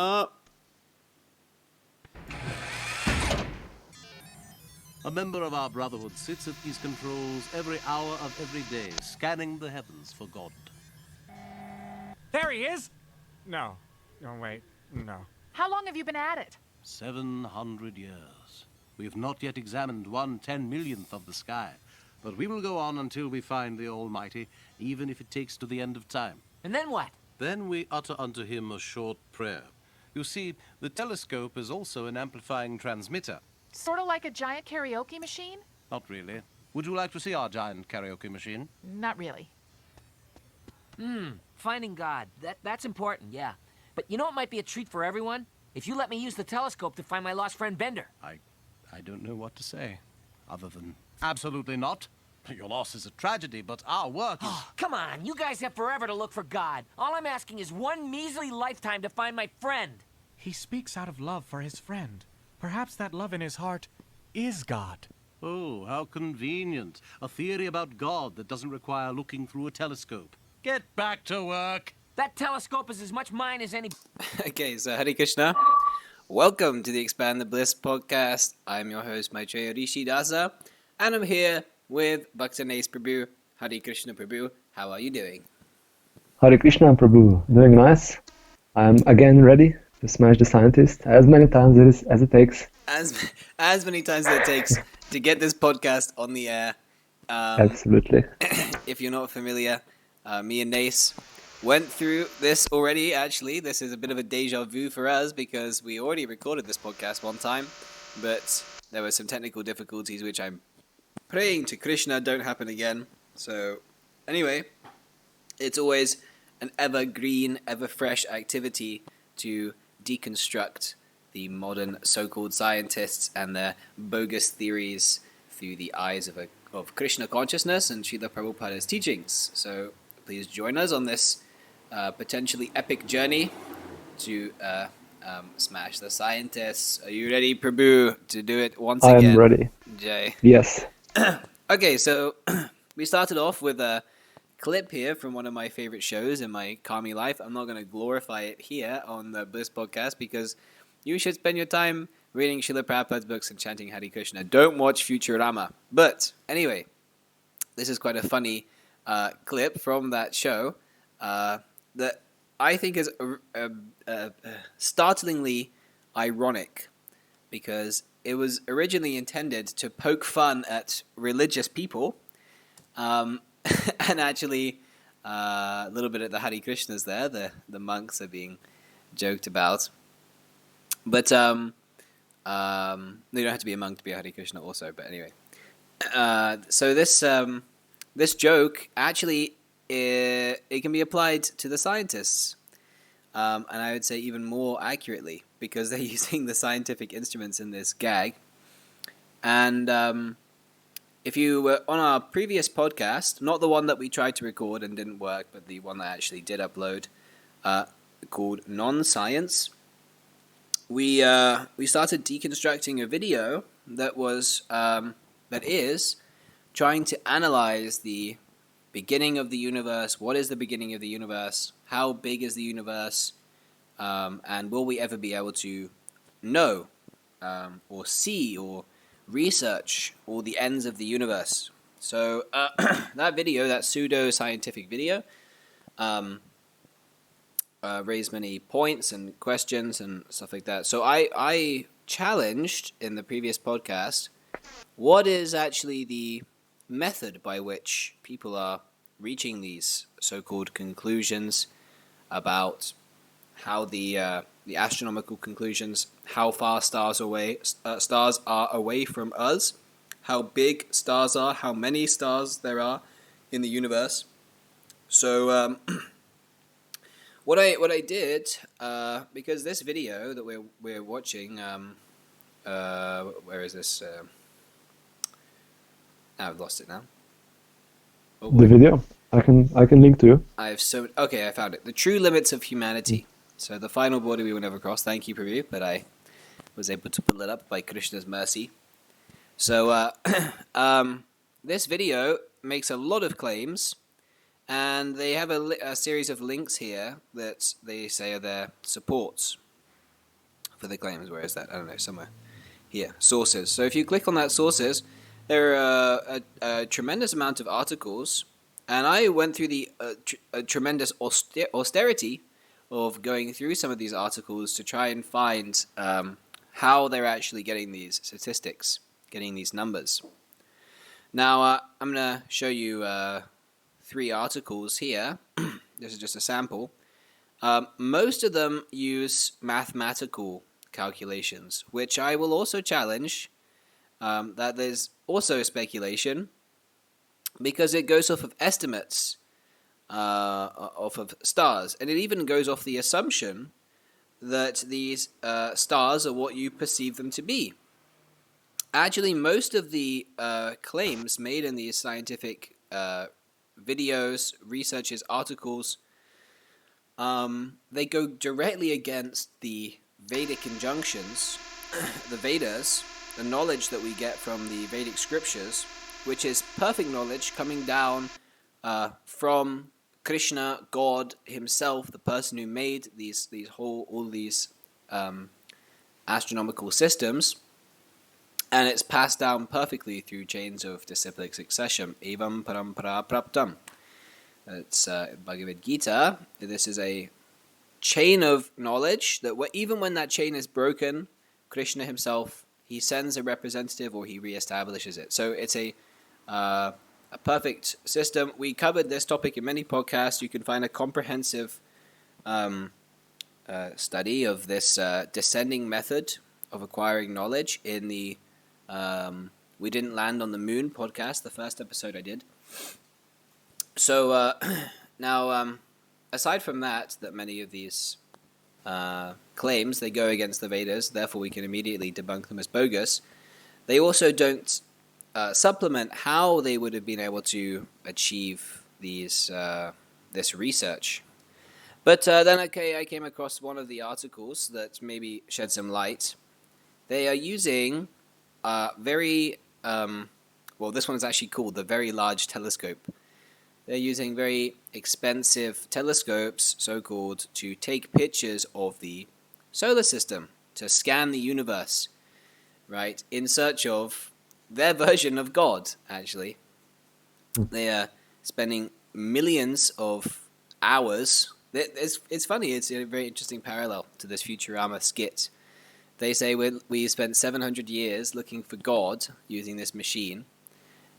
A member of our brotherhood sits at these controls every hour of every day, scanning the heavens for God. There he is! No. No, wait. No. How long have you been at it? 700 years. We have not yet examined 1/10,000,000th of the sky, but we will go on until we find the Almighty, even if it takes to the end of time. And then what? Then we utter unto him a short prayer. You see, the telescope is also an amplifying transmitter. Sort of like a giant karaoke machine? Not really. Would you like to see our giant karaoke machine? Not really. Finding God. That's important, yeah. But you know what might be a treat for everyone? If you let me use the telescope to find my lost friend Bender. I don't know what to say, other than absolutely not. Your loss is a tragedy, but our work is... Come on, you guys have forever to look for God. All I'm asking is one measly lifetime to find my friend. He speaks out of love for his friend. Perhaps that love in his heart is God. Oh, how convenient. A theory about God that doesn't require looking through a telescope. Get back to work. That telescope is as much mine as any... Okay, so Hare Krishna. Welcome to the Expand the Bliss podcast. I'm your host, Maitreya Rsi Dasa, and I'm here with Bhakta Nejcs Prabhu. Hare Krishna Prabhu, how are you doing? Hare Krishna Prabhu, doing nice. I'm again ready to smash the scientist as many times as it takes. As many times as it takes to get this podcast on the air. Absolutely. If you're not familiar, me and Nace went through this already, actually. This is a bit of a deja vu for us because we already recorded this podcast one time, but there were some technical difficulties which I'm praying to Krishna don't happen again. So, anyway, it's always an evergreen, ever-fresh activity to deconstruct the modern so-called scientists and their bogus theories through the eyes of Krishna consciousness and Srila Prabhupada's teachings. So please join us on this potentially epic journey to smash the scientists. Are you ready, Prabhu, to do it once again? I am ready. Jay. Yes. Okay, so we started off with a clip here from one of my favorite shows in my Kami life. I'm not going to glorify it here on the Bliss podcast because you should spend your time reading Srila Prabhupada's books and chanting Hare Krishna. Don't watch Futurama. But anyway, this is quite a funny clip from that show that I think is startlingly ironic because it was originally intended to poke fun at religious people. And actually, a little bit at the Hare Krishnas there, the monks are being joked about. But you don't have to be a monk to be a Hare Krishna also, but anyway. So this joke, actually, it can be applied to the scientists. And I would say even more accurately, because they're using the scientific instruments in this gag. And if you were on our previous podcast, not the one that we tried to record and didn't work, but the one that I actually did upload, called Non-Science, we started deconstructing a video that is trying to analyze the beginning of the universe. What is the beginning of the universe? How big is the universe? And will we ever be able to know or see or research all the ends of the universe? So that video, that pseudo-scientific video, raised many points and questions and stuff like that. So I challenged in the previous podcast, what is actually the method by which people are reaching these so-called conclusions about how the astronomical conclusions, how far stars are away from us, how big stars are, how many stars there are in the universe. So what I did, because this video that we're watching, where is this? I've lost it now. Oh, The video, I can link to you. Okay, I found it. The True Limits of Humanity. So the final border we will never cross. Thank you, Prabhu, but I was able to pull it up by Krishna's mercy. So this video makes a lot of claims, and they have a series of links here that they say are their supports. for the claims. Where is that? I don't know, somewhere here. Sources. So if you click on that sources, there are a tremendous amount of articles, and I went through the tremendous austerity of going through some of these articles to try and find how they're actually getting these statistics, getting these numbers. Now, I'm going to show you 3 articles here. This is just a sample. Most of them use mathematical calculations, which I will also challenge. That there's also speculation, because it goes off of estimates, off of stars, and it even goes off the assumption that these stars are what you perceive them to be. Actually, most of the claims made in these scientific videos, researches, articles, they go directly against the Vedic injunctions, the Vedas, the knowledge that we get from the Vedic scriptures, which is perfect knowledge coming down from Krishna, God himself, the person who made all these astronomical systems, and it's passed down perfectly through chains of disciplic succession. Evam parampara praptam. It's Bhagavad Gita. This is a chain of knowledge that even when that chain is broken, Krishna himself, he sends a representative or he reestablishes it. So it's a perfect system. We covered this topic in many podcasts. You can find a comprehensive study of this descending method of acquiring knowledge in the We Didn't Land on the Moon podcast, the first episode I did. So now, aside from that many of these claims, they go against the Vedas, therefore we can immediately debunk them as bogus. They also don't supplement how they would have been able to achieve this research. But then I came across one of the articles that maybe shed some light. They are using this one is actually called the Very Large Telescope. They're using very expensive telescopes, so-called, to take pictures of the solar system, to scan the universe, right, in search of their version of God, actually. They are spending millions of hours. It's funny, it's a very interesting parallel to this Futurama skit. They say we spent 700 years looking for God using this machine,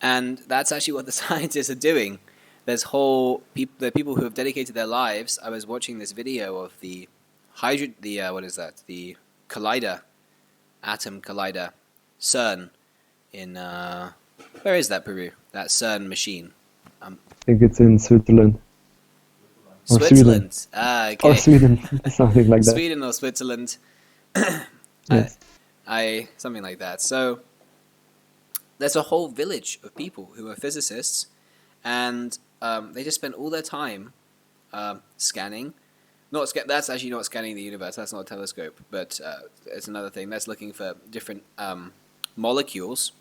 and that's actually what the scientists are doing. There's the people who have dedicated their lives. I was watching this video of the collider, atom collider, CERN, in where is that, Peru? That CERN machine. I think it's in Switzerland. Or Switzerland. Sweden. Okay. Or Sweden, something like that. Sweden or Switzerland. Yes. Something like that. So there's a whole village of people who are physicists, and they just spend all their time scanning. That's actually not scanning the universe. That's not a telescope, but it's another thing. That's looking for different molecules.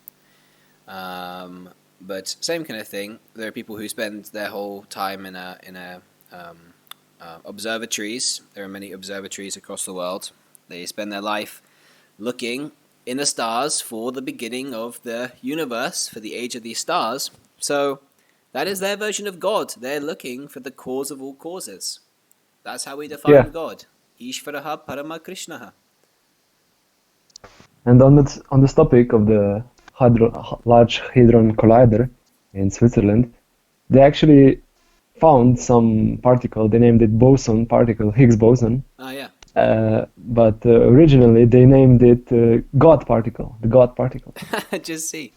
But same kind of thing. There are people who spend their whole time in observatories. There are many observatories across the world. They spend their life looking in the stars for the beginning of the universe, for the age of these stars. So that is their version of God. They're looking for the cause of all causes. That's how we define God. Ishvaraha Parama Krishnaha. And on this topic of the Large Hadron Collider in Switzerland, they actually found some particle. They named it boson particle, Higgs boson. Ah, yeah. But originally they named it God particle, the God particle. Just see.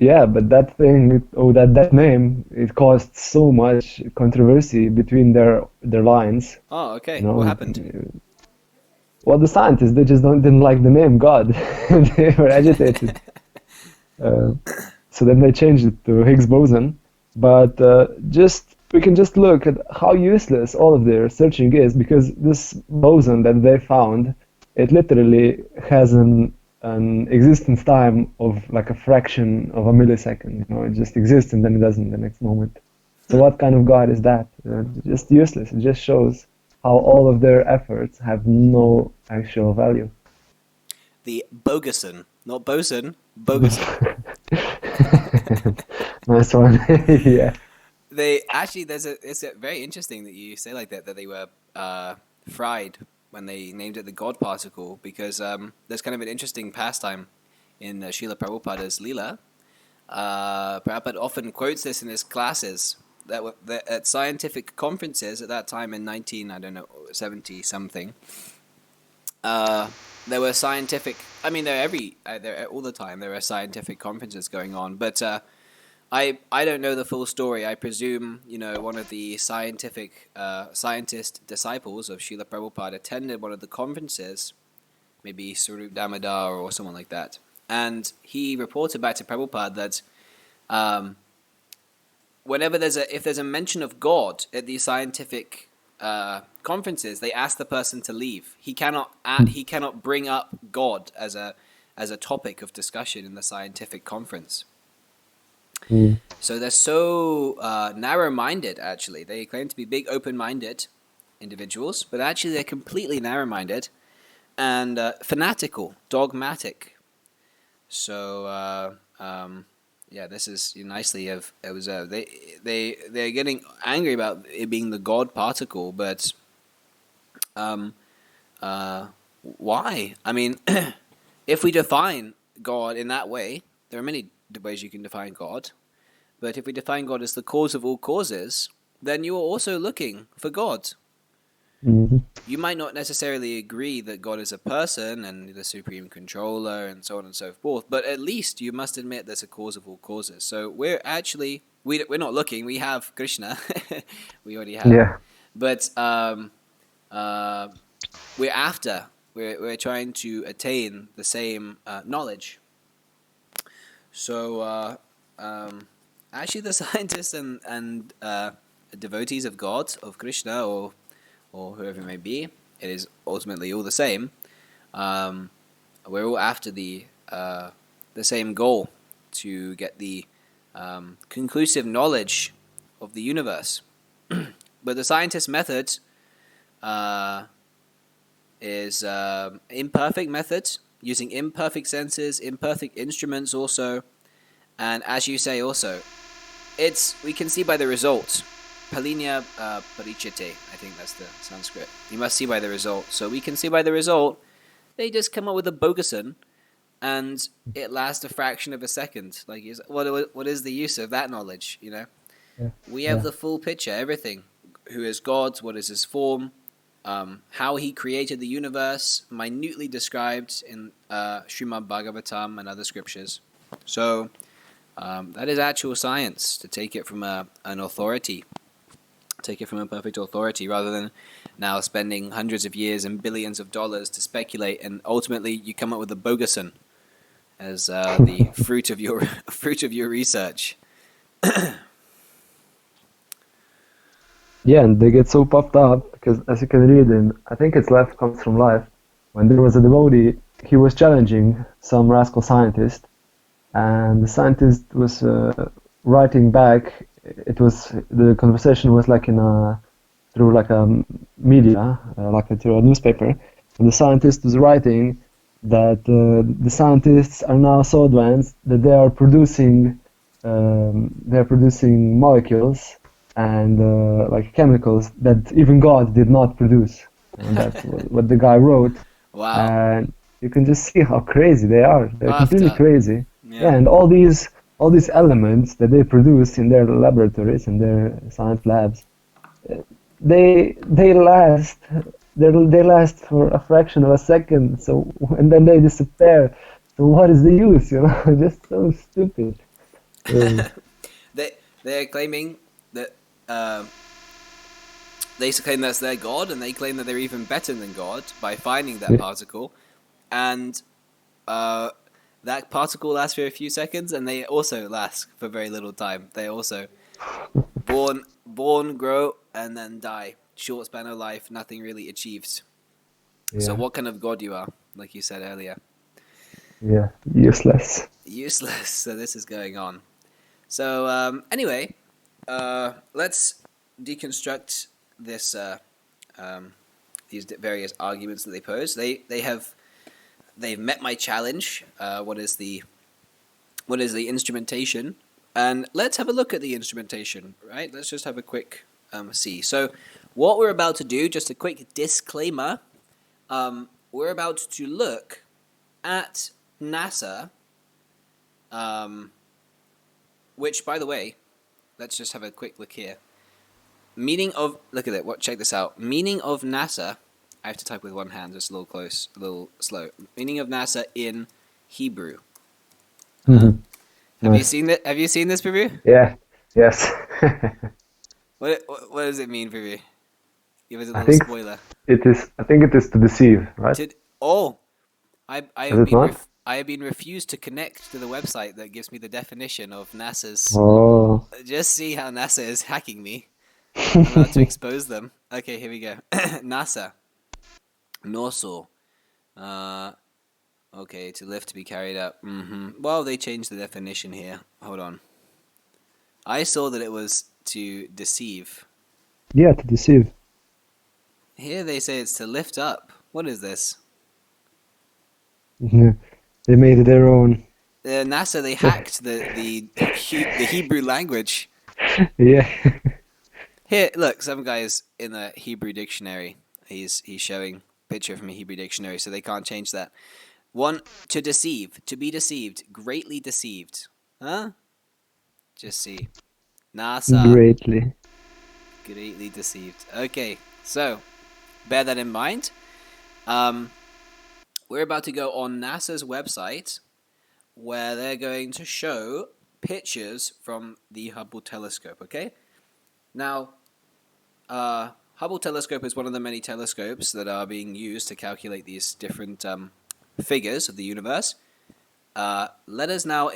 Yeah, but that thing, that name, it caused so much controversy between their lines. Oh, okay. You know, what happened? Well, the scientists, they just didn't like the name God. They were agitated. So then they changed it to Higgs boson. But we can just look at how useless all of their searching is, because this boson that they found, it literally has an existence time of like a fraction of a millisecond. You know, it just exists and then it doesn't the next moment. So what kind of God is that? Just useless. It just shows how all of their efforts have no actual value. the bogason, not boson, bogason. Nice one. Yeah. They actually, it's very interesting that you say like that they were fried when they named it the God particle, because there's kind of an interesting pastime in Srila Prabhupada's Leela. Prabhupada often quotes this in his classes, that at scientific conferences at that time in 70 something, there were scientific, I mean, there all the time there are scientific conferences going on, but I don't know the full story. I presume, one of the scientist disciples of Srila Prabhupada attended one of the conferences, maybe Sarup Damodar or someone like that, and he reported back to Prabhupada that whenever if there's a mention of God at these scientific conferences, they ask the person to leave. He cannot bring up God as a topic of discussion in the scientific conference. So they're so narrow-minded, actually. They claim to be big, open-minded individuals, but actually they're completely narrow-minded and fanatical, dogmatic. So, this is nicely observed. They're getting angry about it being the God particle, but why? I mean, if we define God in that way, there are many ways you can define God, but if we define God as the cause of all causes, then you are also looking for God. Mm-hmm. You might not necessarily agree that God is a person and the supreme controller and so on and so forth, but at least you must admit there's a cause of all causes. So we're actually, we're not looking, we have Krishna, we already have. Yeah. But we're trying to attain the same knowledge. So actually the scientists and devotees of God, of Krishna, or whoever it may be, it is ultimately all the same. We're all after the same goal, to get the conclusive knowledge of the universe. But the scientist method is imperfect method, using imperfect senses, imperfect instruments also, and as you say also, we can see by the results. Palinya parichite, I think that's the Sanskrit. You must see by the result. So we can see by the result, they just come up with a bogason, and it lasts a fraction of a second. Like, what is the use of that knowledge, Yeah. We have the full picture, everything. Who is God? What is his form? How he created the universe, minutely described in Srimad Bhagavatam and other scriptures. So that is actual science, to take it from an authority. Take it from a perfect authority, rather than now spending hundreds of years and billions of dollars to speculate, and ultimately you come up with a bogason as the fruit of your research. Yeah, and they get so puffed up because, as you can read in, I think it's Life Comes from Life, when there was a devotee, he was challenging some rascal scientist, and the scientist was writing back. The conversation was like through like a media, through a newspaper, and the scientist was writing that the scientists are now so advanced that they are producing molecules and like chemicals that even God did not produce. And that's what the guy wrote. Wow. And you can just see how crazy they are. They're completely crazy. Yeah. And all these elements that they produce in their laboratories, in their science labs, they last for a fraction of a second. So, and then they disappear. So what is the use? Just so stupid. They're claiming that they claim that's their God, and they claim that they're even better than God by finding that particle, and that particle lasts for a few seconds, and they also last for very little time. They also born, grow, and then die. Short span of life, nothing really achieved. Yeah. So what kind of God you are, like you said earlier. Yeah, useless. Useless. So this is going on. So anyway, let's deconstruct this these various arguments that they pose. They have they've met my challenge. What is the instrumentation? And let's have a look at the instrumentation, right? Let's just have a quick see. So what we're about to do, just a quick disclaimer, we're about to look at NASA, which, by the way, let's just have a quick look here. Meaning of, look at it, check this out. Meaning of NASA, I have to type with one hand, just a little slow. Meaning of NASA in Hebrew. Mhm. Have you Nice. seen it? Have you seen this, Prabhu? Yeah. Yes. What does it mean, Prabhu? Give us a I little think spoiler. it is. I think it is to deceive, right? I Is have it been not? I have been refused to connect to the website that gives me the definition of NASA's. Oh. Just see how NASA is hacking me. I'm about to expose them. Okay, here we go. NASA. Norso. Okay, to lift, to be carried up. Well, they changed the definition here. Hold on. I saw that it was to deceive. Yeah, to deceive. Here they say it's to lift up. What is this? Yeah. They made it their own. NASA, they hacked the Hebrew language. Yeah. Here, look, some guy's in a Hebrew dictionary. He's showing picture from a Hebrew dictionary, so they can't change that. One, to deceive, to be deceived, greatly deceived. Huh? Just see. NASA, Greatly. greatly deceived. Okay, so bear that in mind. We're about to go on NASA's website, where they're going to show pictures from the Hubble telescope. Okay. Now, Hubble telescope is one of the many telescopes that are being used to calculate these different figures of the universe. Let us now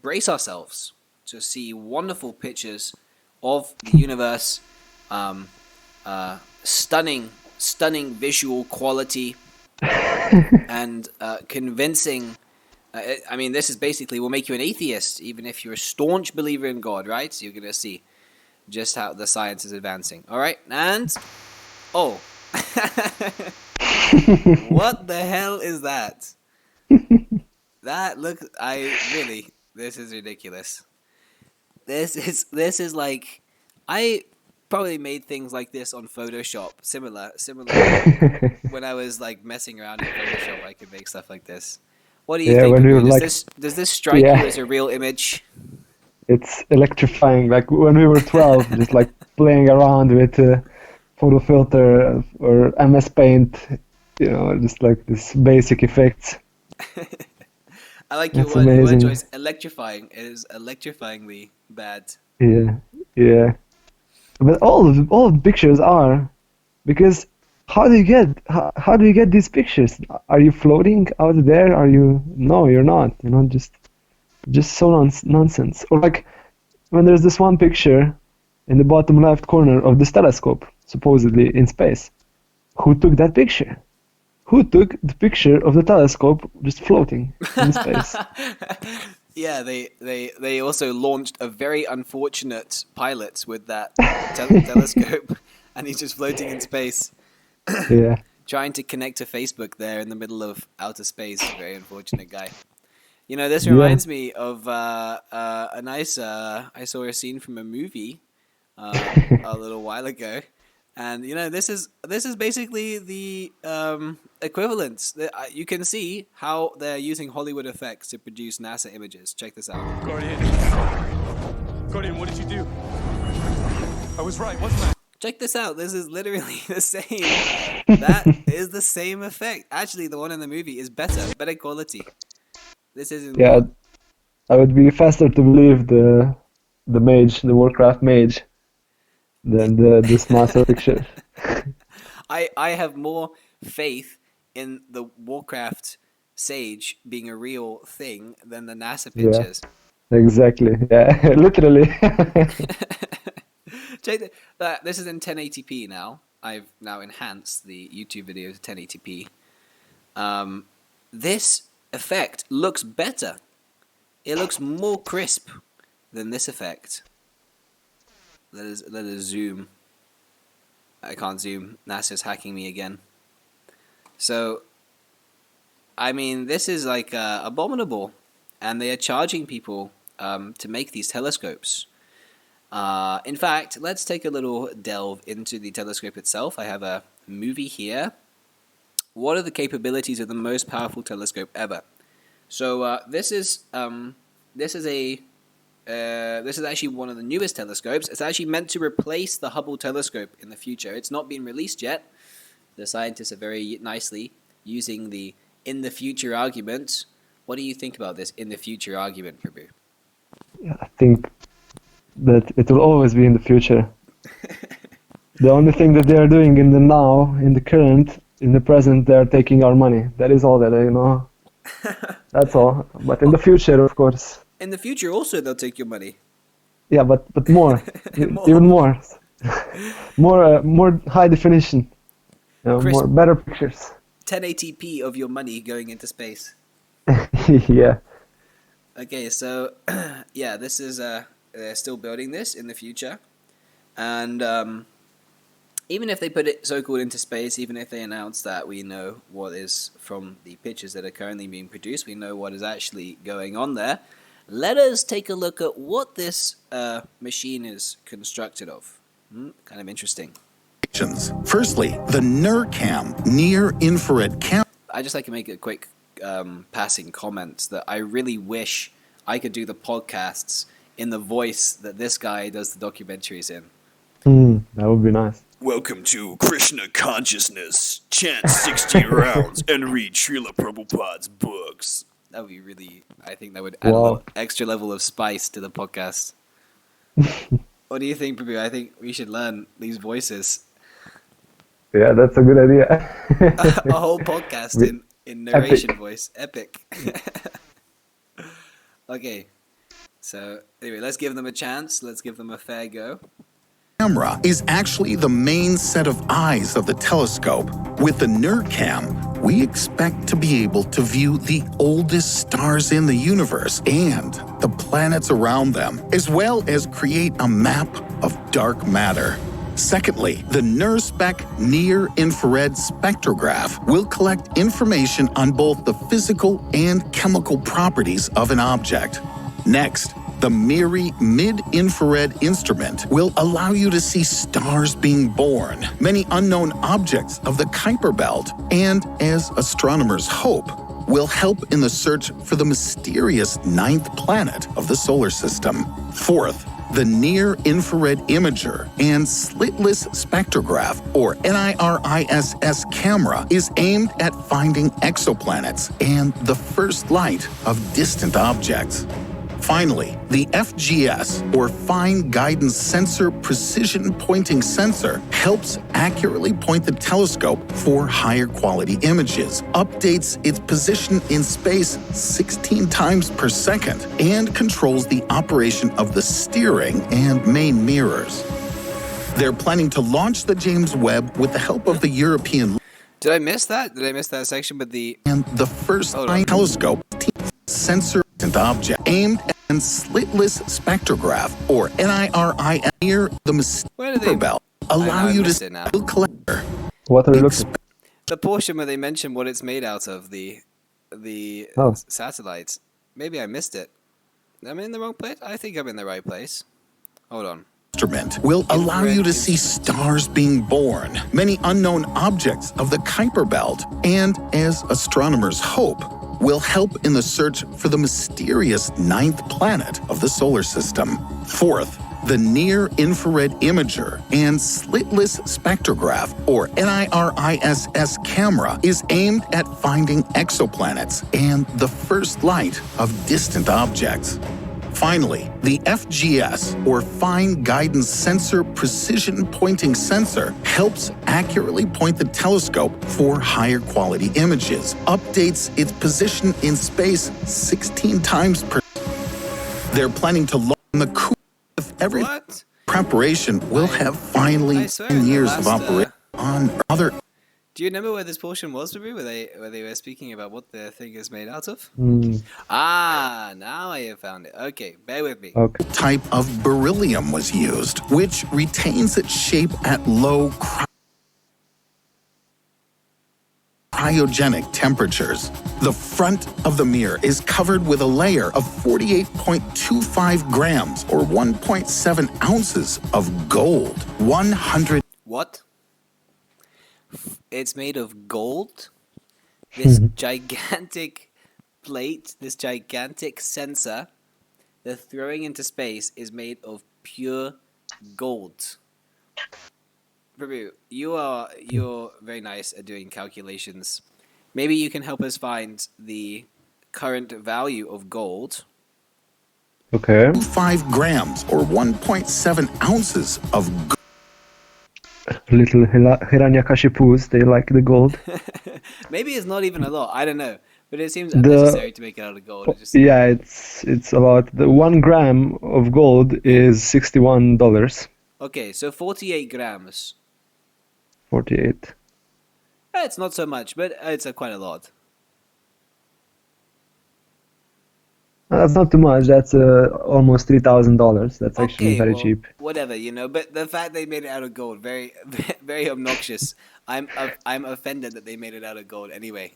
brace ourselves to see wonderful pictures of the universe, stunning visual quality, and convincing. I mean, this is basically will make you an atheist, even if you're a staunch believer in God, right? So you're going to see just how the science is advancing. All right, and oh, what the hell is that? That look, this is ridiculous. This is like, I probably made things like this on Photoshop, similar. When I was like messing around in Photoshop, I could make stuff like this. What do you Yeah, think, when we Abu? were Does like, this strike yeah. you as a real image? It's electrifying. Like when we were 12, just like playing around with photo filter or MS Paint, just like this basic effects. I like your That's word. Your word amazing. choice. Electrifying. It is electrifyingly bad. Yeah, yeah. But all the pictures are, because how do you get these pictures? Are you floating out there? No, you're not. Just so nonsense. Or like when there's this one picture in the bottom left corner of this telescope, supposedly in space. Who took that picture? Who took the picture of the telescope just floating in space? Yeah, they also launched a very unfortunate pilot with that telescope, and he's just floating in space, Yeah. trying to connect to Facebook there in the middle of outer space. Very unfortunate guy. This Yeah. reminds me of a nice. I saw a scene from a movie a little while ago, and this is basically the equivalence. You can see how they're using Hollywood effects to produce NASA images. Check this out. Guardian, what did you do? I was right, wasn't I? Check this out. This is literally the same. That is the same effect. Actually, the one in the movie is better quality. This isn't. Yeah, I would be faster to believe the Warcraft mage, than this NASA picture. I have more faith in the Warcraft sage being a real thing than the NASA Yeah. pictures. Exactly. Yeah, literally. Check this is in 1080p now. I've now enhanced the YouTube video to 1080p. This effect looks better. It looks more crisp than this effect. Let us zoom. I can't zoom. NASA's hacking me again. So I mean, this is like abominable, and they are charging people to make these telescopes. In fact, let's take a little delve into the telescope itself. I have a movie here. What are the capabilities of the most powerful telescope ever? So this is actually one of the newest telescopes. It's actually meant to replace the Hubble telescope in the future. It's not been released yet. The scientists are very nicely using the in the future argument. What do you think about this in the future argument, Prabhu? Yeah, I think that it will always be in the future. The only thing that they are doing in the now, in the current, in the present, they are taking our money. That is all that I know. That's all. But in the future, of course. In the future, also they'll take your money. Yeah, but more, even more, more high definition, more better pictures. 1080p of your money going into space. Yeah. Okay, so yeah, this is they're still building this in the future, and even if they put it so-called into space, even if they announce that we know what is from the pictures that are currently being produced, we know what is actually going on there. Let us take a look at what this machine is constructed of. Kind of interesting. Firstly, the NIRCam, near-infrared camera. I just like to make a quick passing comment that I really wish I could do the podcasts in the voice that this guy does the documentaries in. That would be nice. Welcome to Krishna Consciousness. Chant 60 rounds and read Srila Prabhupada's books. That would be really, I think that would add a little extra level of spice to the podcast. What do you think, Prabhu? I think we should learn these voices. Yeah, that's a good idea. A whole podcast in narration voice. Epic. Okay. So, anyway, let's give them a chance. Let's give them a fair go. Camera is actually the main set of eyes of the telescope. With the NIRCam, we expect to be able to view the oldest stars in the universe and the planets around them, as well as create a map of dark matter. Secondly, the NIRSpec near-infrared spectrograph will collect information on both the physical and chemical properties of an object. Next, the MIRI mid-infrared instrument will allow you to see stars being born, many unknown objects of the Kuiper Belt, and, as astronomers hope, will help in the search for the mysterious 9th planet of the solar system. Fourth, the near-infrared imager and slitless spectrograph, or NIRISS camera, is aimed at finding exoplanets and the first light of distant objects. Finally, the FGS, or Fine Guidance Sensor Precision Pointing Sensor, helps accurately point the telescope for higher quality images, updates its position in space 16 times per second, and controls the operation of the steering and main mirrors. They're planning to launch the James Webb with the help of the European... Did I miss that? Did I miss that section? But the first telescope sensor object aimed and slitless spectrograph, or NIRIS, near the Kuiper Belt, allow you to see the collector. What are you looking at? The portion where they mention what it's made out of, the satellites. Maybe I missed it. Am I in the wrong place? I think I'm in the right place. Hold on. Instrument will allow you to see stars being born, many unknown objects of the Kuiper Belt, and, as astronomers hope, will help in the search for the mysterious 9th planet of the solar system. Fourth, the near-infrared imager and slitless spectrograph, or NIRISS camera, is aimed at finding exoplanets and the first light of distant objects. Finally, the FGS, or Fine Guidance Sensor Precision Pointing Sensor, helps accurately point the telescope for higher quality images, updates its position in space 16 times per... They're planning to launch the coup if every preparation will have finally 10 years of operation on other... Do you remember where this portion was, to be where they were speaking about what the thing is made out of? Ah, now I have found it. Okay, bear with me. Okay. Type of beryllium was used, which retains its shape at low cryogenic temperatures. The front of the mirror is covered with a layer of 48.25 grams or 1.7 ounces of gold. 100 What? It's made of gold? This gigantic plate, this gigantic sensor they're throwing into space is made of pure gold. Prabhu, you're very nice at doing calculations. Maybe you can help us find the current value of gold. Okay. 5 grams or 1.7 ounces of gold. Little Hiranyakashipus, they like the gold. Maybe it's not even a lot. I don't know, but it seems unnecessary to make it out of gold. It just... Yeah, it's a lot. The 1 gram of gold is $61. Okay, so 48 grams. 48. It's not so much, but it's quite a lot. That's not too much. That's almost $3,000. That's actually very cheap. Whatever, but the fact they made it out of gold, very, very obnoxious. I'm offended that they made it out of gold anyway,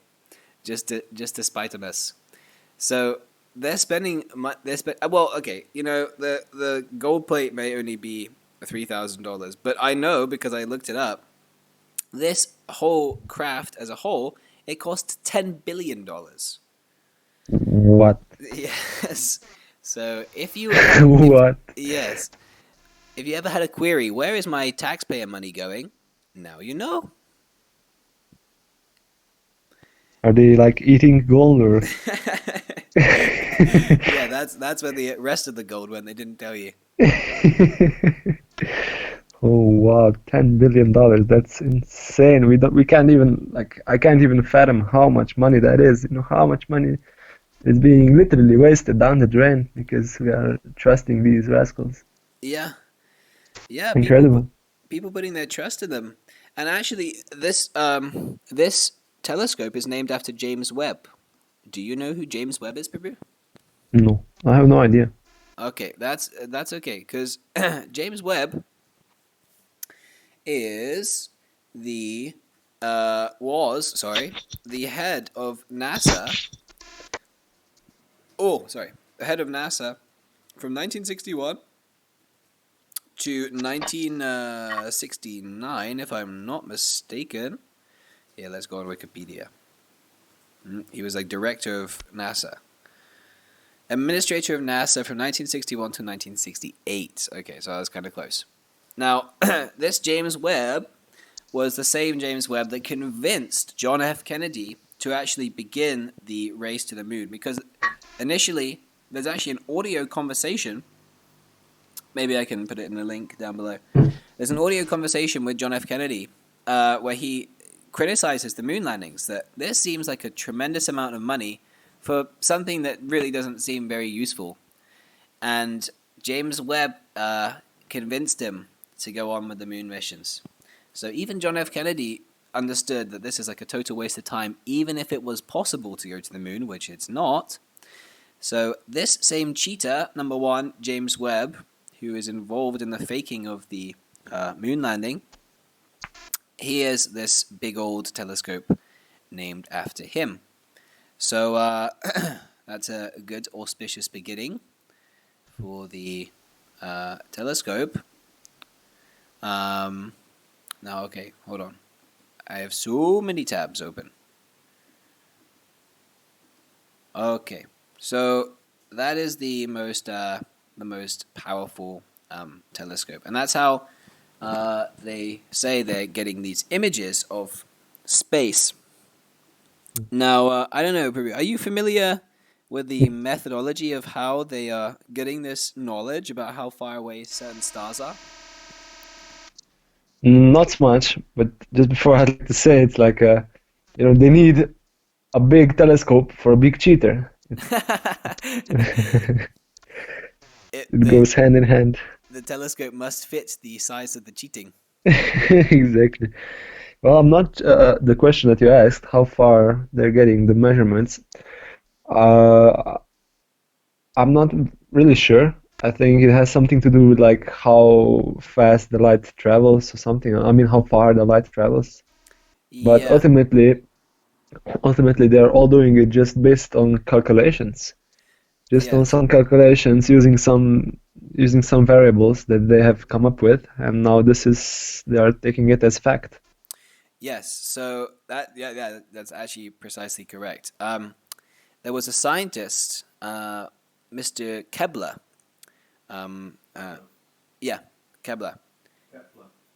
just to spite on us. So they're spending. Well, okay, the gold plate may only be $3,000, but I know because I looked it up. This whole craft as a whole, it costs $10 billion. What? Yes. So if you What? Yes. If you ever had a query, where is my taxpayer money going? Now you know. Are they like eating gold or? Yeah, that's where the rest of the gold went. They didn't tell you. Oh wow, $10 billion. That's insane. We can't even I can't even fathom how much money that is. How much money is being literally wasted down the drain because we are trusting these rascals. Yeah. Yeah. Incredible. People putting their trust in them. And actually this telescope is named after James Webb. Do you know who James Webb is, Prabhu? No, I have no idea. Okay, that's okay, because James Webb is the head of NASA. The head of NASA from 1961 to 1969, if I'm not mistaken. Yeah, let's go on Wikipedia. He was director of NASA. Administrator of NASA from 1961 to 1968. Okay, so I was kind of close. Now, this James Webb was the same James Webb that convinced John F. Kennedy to actually begin the race to the moon. Because initially, there's actually an audio conversation. Maybe I can put it in the link down below. There's an audio conversation with John F. Kennedy where he criticizes the moon landings, that this seems like a tremendous amount of money for something that really doesn't seem very useful. And James Webb convinced him to go on with the moon missions. So even John F. Kennedy understood that this is a total waste of time, even if it was possible to go to the moon, which it's not. So this same cheater, number one, James Webb, who is involved in the faking of the moon landing, he has this big old telescope named after him. So that's a good auspicious beginning for the telescope. Now, okay, hold on. I have so many tabs open. Okay, so that is the most powerful telescope, and that's how they say they're getting these images of space. Now, I don't know, Prabhu, are you familiar with the methodology of how they are getting this knowledge about how far away certain stars are? Not much, but just before I'd like to say, it's they need a big telescope for a big cheater. It goes hand in hand. The telescope must fit the size of the cheating. Exactly. Well, I'm not the question that you asked, how far they're getting the measurements. I'm not really sure. I think it has something to do with how fast the light travels or something. I mean, how far the light travels. But Yeah. ultimately, ultimately they're all doing it just based on calculations, just on Yes. some calculations using some variables that they have come up with, and now they are taking it as fact. Yes. So that's actually precisely correct. There was a scientist, Mr. Kepler. Yeah, Kepler.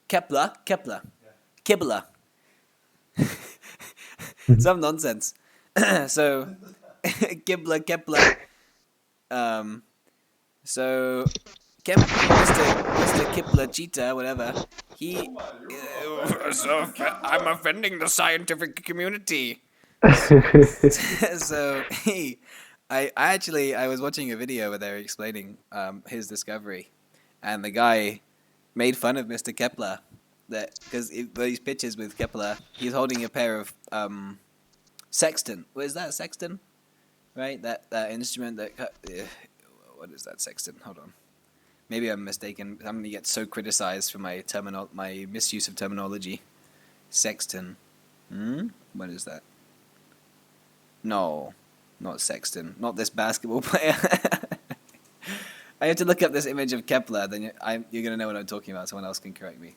Kepler. Kepler. Some nonsense. So Kepler. So Mr. Kepler Cheetah, whatever. He. I'm offending the scientific community. So I was watching a video where they were explaining his discovery, and the guy made fun of Mr. Kepler that because these pictures with Kepler, he's holding a pair of sextant. What is that, sextant? Right, that instrument that. What is that, sextant? Hold on. Maybe I'm mistaken. I'm gonna get so criticized for my my misuse of terminology. Sextant. What is that? No, not Sexton. Not this basketball player. I have to look up this image of Kepler. Then you're gonna know what I'm talking about. Someone else can correct me.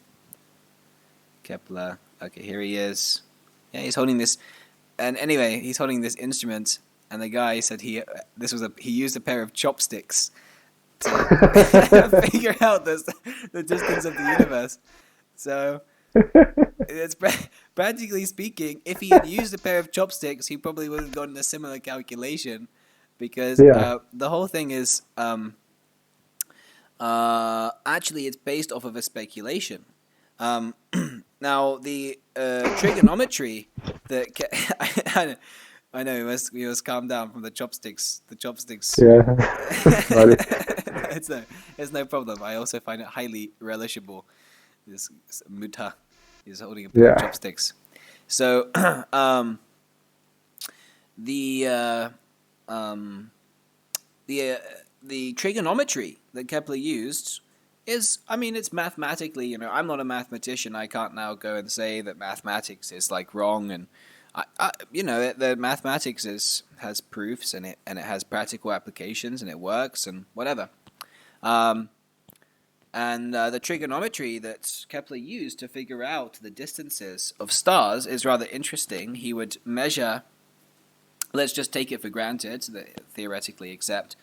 Kepler. Okay, here he is. Yeah, he's holding this. And anyway, he's holding this instrument. And the guy said he used a pair of chopsticks to figure out the distance of the universe. So it's practically speaking, if he had used a pair of chopsticks, he probably would have gotten a similar calculation, because the whole thing is actually it's based off of a speculation. Now the trigonometry that I know we must calm down from the chopsticks. The chopsticks. Yeah. It's no problem. I also find it highly relishable. This Muta is holding a pair of chopsticks. So the trigonometry that Kepler used is, I mean, it's mathematically, I'm not a mathematician. I can't now go and say that mathematics is like wrong, and the mathematics has proofs, and it has practical applications, and it works and whatever. And the trigonometry that Kepler used to figure out the distances of stars is rather interesting. He would measure, let's just take it for granted, theoretically accept,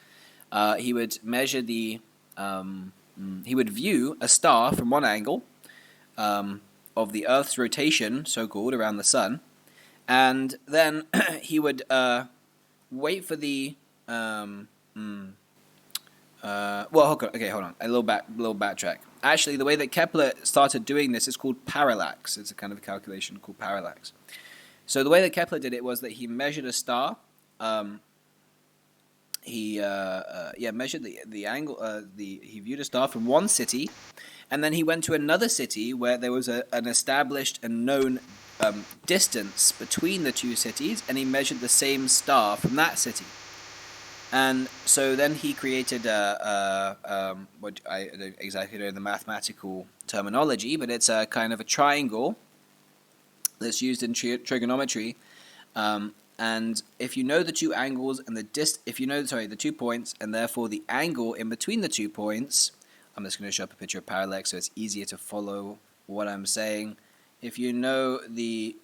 he would measure he would view a star from one angle of the Earth's rotation, so-called, around the sun, and then he would wait for the hold on. A little backtrack. Actually, the way that Kepler started doing this is called parallax. It's a kind of calculation called parallax. So the way that Kepler did it was that he measured a star. He measured the angle. He viewed a star from one city, and then he went to another city where there was an established and known distance between the two cities, and he measured the same star from that city. And so then he created what I don't exactly know the mathematical terminology, but it's a kind of a triangle that's used in trigonometry. And if you know the two angles and the 2 points, and therefore the angle in between the 2 points, I'm just going to show up a picture of parallax so it's easier to follow what I'm saying. If you know the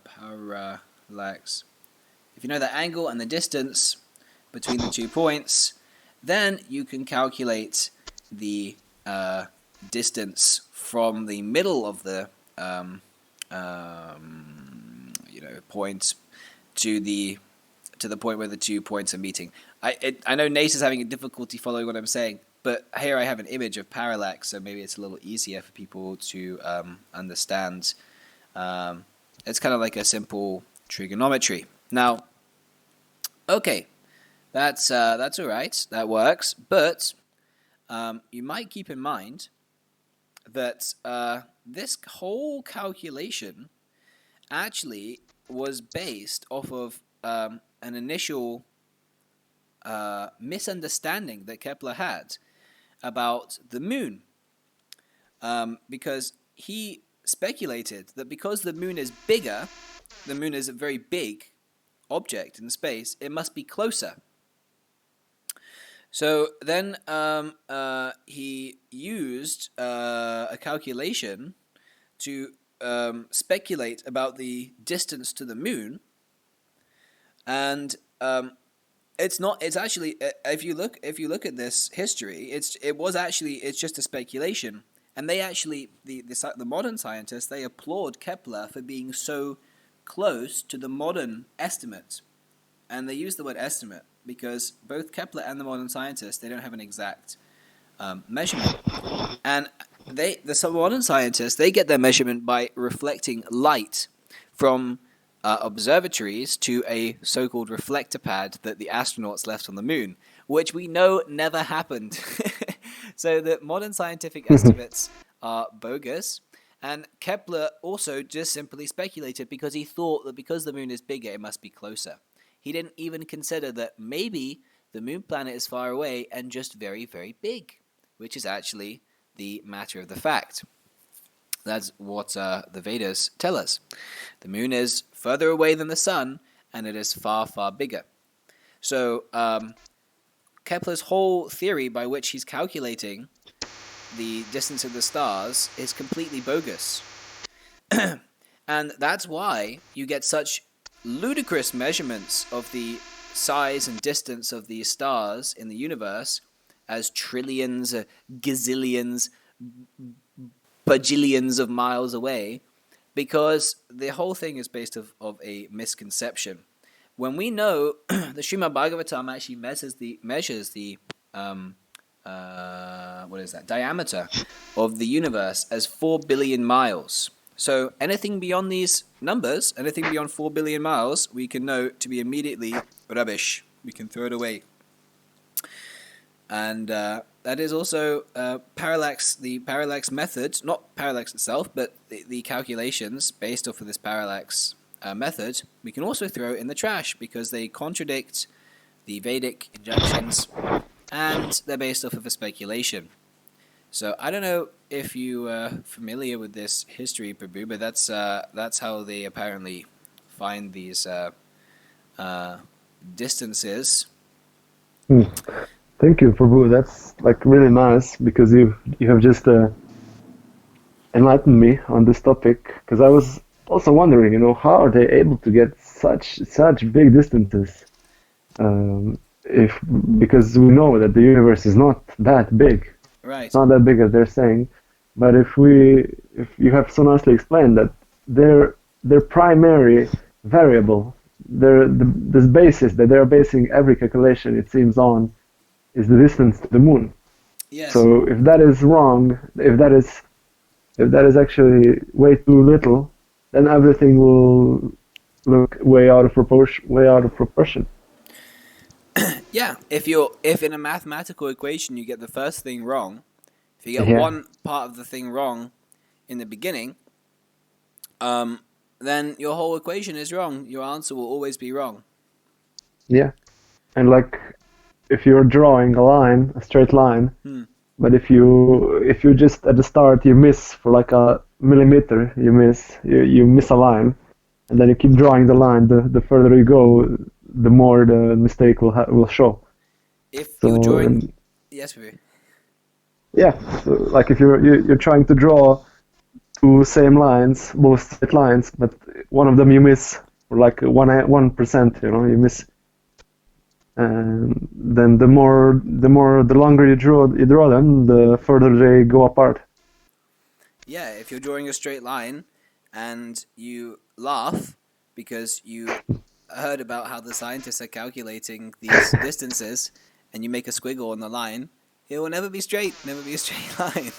parallax, if you know the angle and the distance between the 2 points, then you can calculate the distance from the middle of the points to the point where the 2 points are meeting. I know Nate is having a difficulty following what I'm saying, but here I have an image of parallax, so maybe it's a little easier for people to understand. It's kind of like a simple trigonometry. Now, okay. That's all right. That works. But you might keep in mind that this whole calculation actually was based off of an initial misunderstanding that Kepler had about the moon, because he speculated that because the moon is bigger the moon is a very big object in space, it must be closer. So then he used a calculation to speculate about the distance to the moon, and it's actually, if you look at this history, it's just a speculation, and they actually the modern scientists, they applaud Kepler for being so close to the modern estimate, and they use the word estimate because both Kepler and the modern scientists, they don't have an exact measurement, and some modern scientists, they get their measurement by reflecting light from observatories to a so-called reflector pad that the astronauts left on the moon, which we know never happened. So the modern scientific estimates are bogus, and Kepler also just simply speculated because he thought that because the moon is bigger, it must be closer. He didn't even consider that maybe the moon planet is far away and just very, very big, which is actually the matter of the fact. That's what the Vedas tell us. The moon is further away than the sun, and it is far, far bigger. So Kepler's whole theory by which he's calculating the distance of the stars is completely bogus. And that's why you get such ludicrous measurements of the size and distance of the stars in the universe as trillions, gazillions, bajillions of miles away, because the whole thing is based of a misconception. When we know the Srimad Bhagavatam actually measures the diameter of the universe as 4 billion miles. So anything beyond these numbers, anything beyond 4 billion miles, we can know to be immediately rubbish. We can throw it away. And that is also parallax, the parallax method, not parallax itself, but the calculations based off of this parallax method, we can also throw in the trash because they contradict the Vedic injunctions and they're based off of a speculation. So I don't know if you are familiar with this history, Prabhu, but that's how they apparently find these distances. Thank you, Prabhu. That's like really nice because you have just enlightened me on this topic. Because I was also wondering, how are they able to get such big distances? Because we know that the universe is not that big. Right. It's not that big as they're saying. But if you have so nicely explained that their primary variable, this basis that they're basing every calculation, it seems, on, is the distance to the moon. Yes. So if that is wrong, if that is actually way too little, then everything will look way out of proportion. Yeah, if in a mathematical equation you get the first thing wrong, if you get one part of the thing wrong in the beginning, then your whole equation is wrong. Your answer will always be wrong. Yeah, and like if you're drawing a straight line, but if you just at the start you miss for like a millimeter, you miss a line, and then you keep drawing the line. The further you go, the more the mistake will show. If you're drawing, yes, baby. Yeah, so like if you're trying to draw two same lines, both straight lines, but one of them you miss for like 1%, you miss. And then the longer you draw them, the further they go apart. Yeah, if you're drawing a straight line and you laugh because you heard about how the scientists are calculating these distances, and you make a squiggle on the line, it will never be straight, never be a straight line.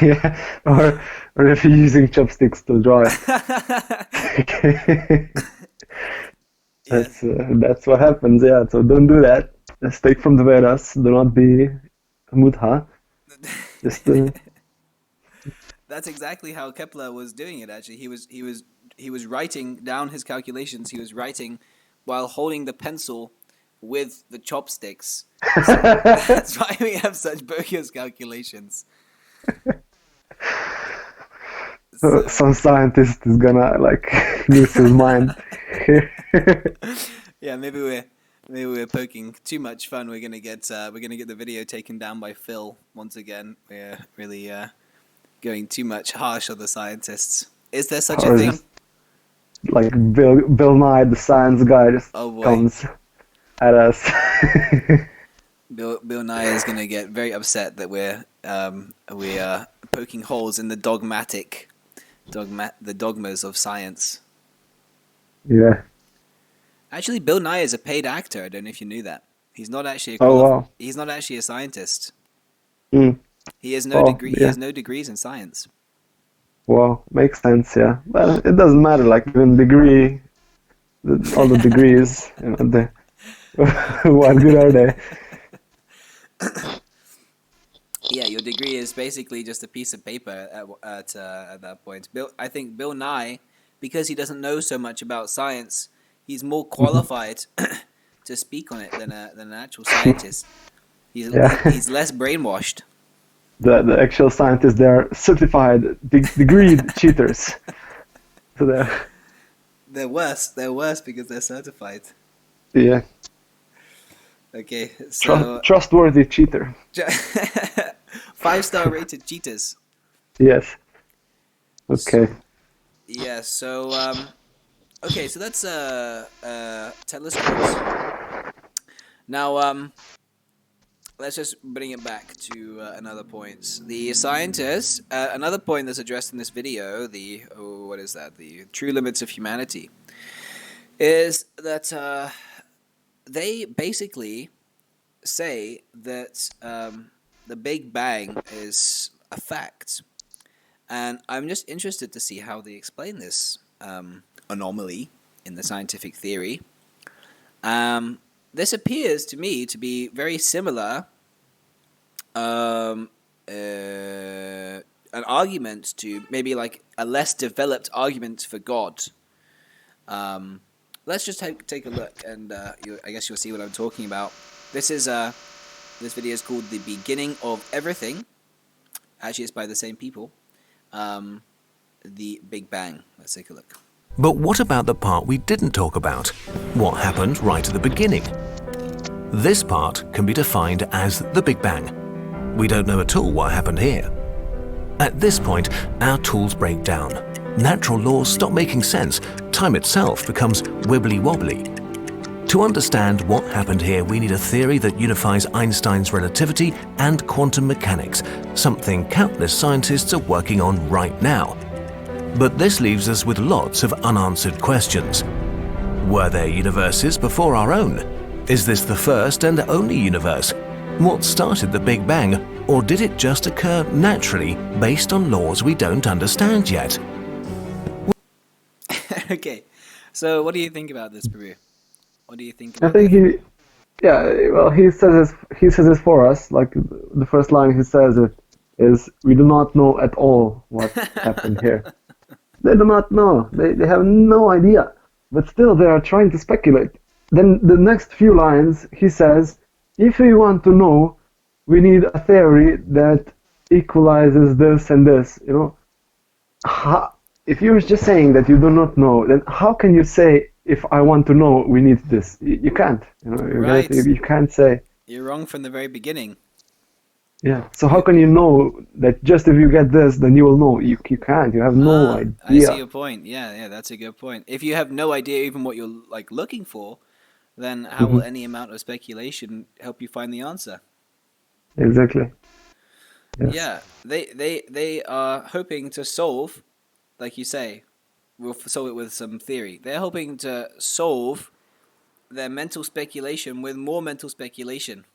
Yeah, or if you're using chopsticks to draw it. That's what happens. Yeah, so don't do that. Just take from the Vedas. Do not be a mudha. Just. That's exactly how Kepler was doing it. Actually, he was writing down his calculations. He was writing while holding the pencil with the chopsticks. So that's why we have such bogus calculations. So some scientist is gonna like lose his mind. Yeah, maybe we're poking too much fun. We're gonna get the video taken down by Phil once again. We're really going too much harsh on the scientists. Is there such a Or thing? just like Bill Nye, the science guy, just Oh boy. comes at us. Bill Nye is gonna get very upset that we are poking holes in the dogmas of science. Yeah. Actually, Bill Nye is a paid actor. I don't know if you knew that. He's not actually he's not actually a scientist. Mm. He has no degree. He Yeah. has no degrees in science. Well, makes sense, yeah. But it doesn't matter, like even degree, all the degrees, what good are they? Yeah, your degree is basically just a piece of paper at that point. I think Bill Nye, because he doesn't know so much about science, he's more qualified to speak on it than an actual scientist. He's less brainwashed. The actual scientists, they're certified, degreed cheaters. So They're worse. They're worse because they're certified. yeah, Okay, so trustworthy cheater. 5-star rated cheaters. Yes. Okay. Yeah. So okay. So that's telescopes. Now let's just bring it back to another point. The scientists, another point that's addressed in this video, the true limits of humanity, is that they basically say that the Big Bang is a fact, and I'm just interested to see how they explain this anomaly in the scientific theory. This appears to me to be very similar an argument to maybe like a less developed argument for God. Let's just take a look, and I guess you'll see what I'm talking about. This video is called "The Beginning of Everything." Actually, it's by the same people. The Big Bang. Let's take a look. But what about the part we didn't talk about? What happened right at the beginning? This part can be defined as the Big Bang. We don't know at all what happened here. At this point, our tools break down. Natural laws stop making sense. Time itself becomes wibbly-wobbly. To understand what happened here, we need a theory that unifies Einstein's relativity and quantum mechanics, something countless scientists are working on right now. But this leaves us with lots of unanswered questions. Were there universes before our own? Is this the first and only universe? What started the Big Bang, or did it just occur naturally based on laws we don't understand yet? Okay, so what do you think about this, Peru? What do you think I about think this? he says this for us. Like the first line he says it is, "We do not know at all what happened here." They do not know. They have no idea. But still, they are trying to speculate. Then the next few lines, he says, if we want to know, we need a theory that equalizes this and this. You know, if you're just saying that you do not know, then how can you say, if I want to know, we need this? You can't. You know, Right. you can't say. You're wrong from the very beginning. Yeah. So how can you know that just if you get this, then you will know? You can't. You have no idea. I see your point. Yeah, that's a good point. If you have no idea even what you're like looking for, then how will any amount of speculation help you find the answer? Exactly. Yes. Yeah, they are hoping to solve, like you say, we'll solve it with some theory. They're hoping to solve their mental speculation with more mental speculation.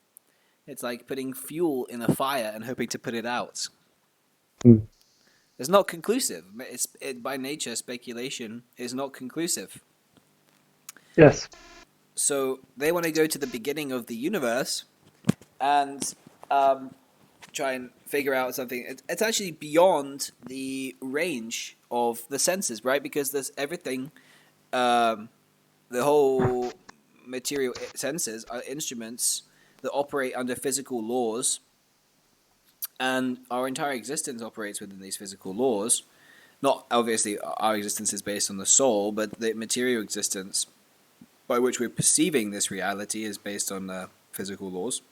It's like putting fuel in a fire and hoping to put it out. Mm. It's not conclusive. By nature, speculation is not conclusive. Yes. So they want to go to the beginning of the universe and try and figure out something. It's actually beyond the range of the senses, right? Because there's everything, the whole material senses are instruments that operate under physical laws, and our entire existence operates within these physical laws. not obviously our existence is based on the soul, but the material existence by which we're perceiving this reality is based on physical laws.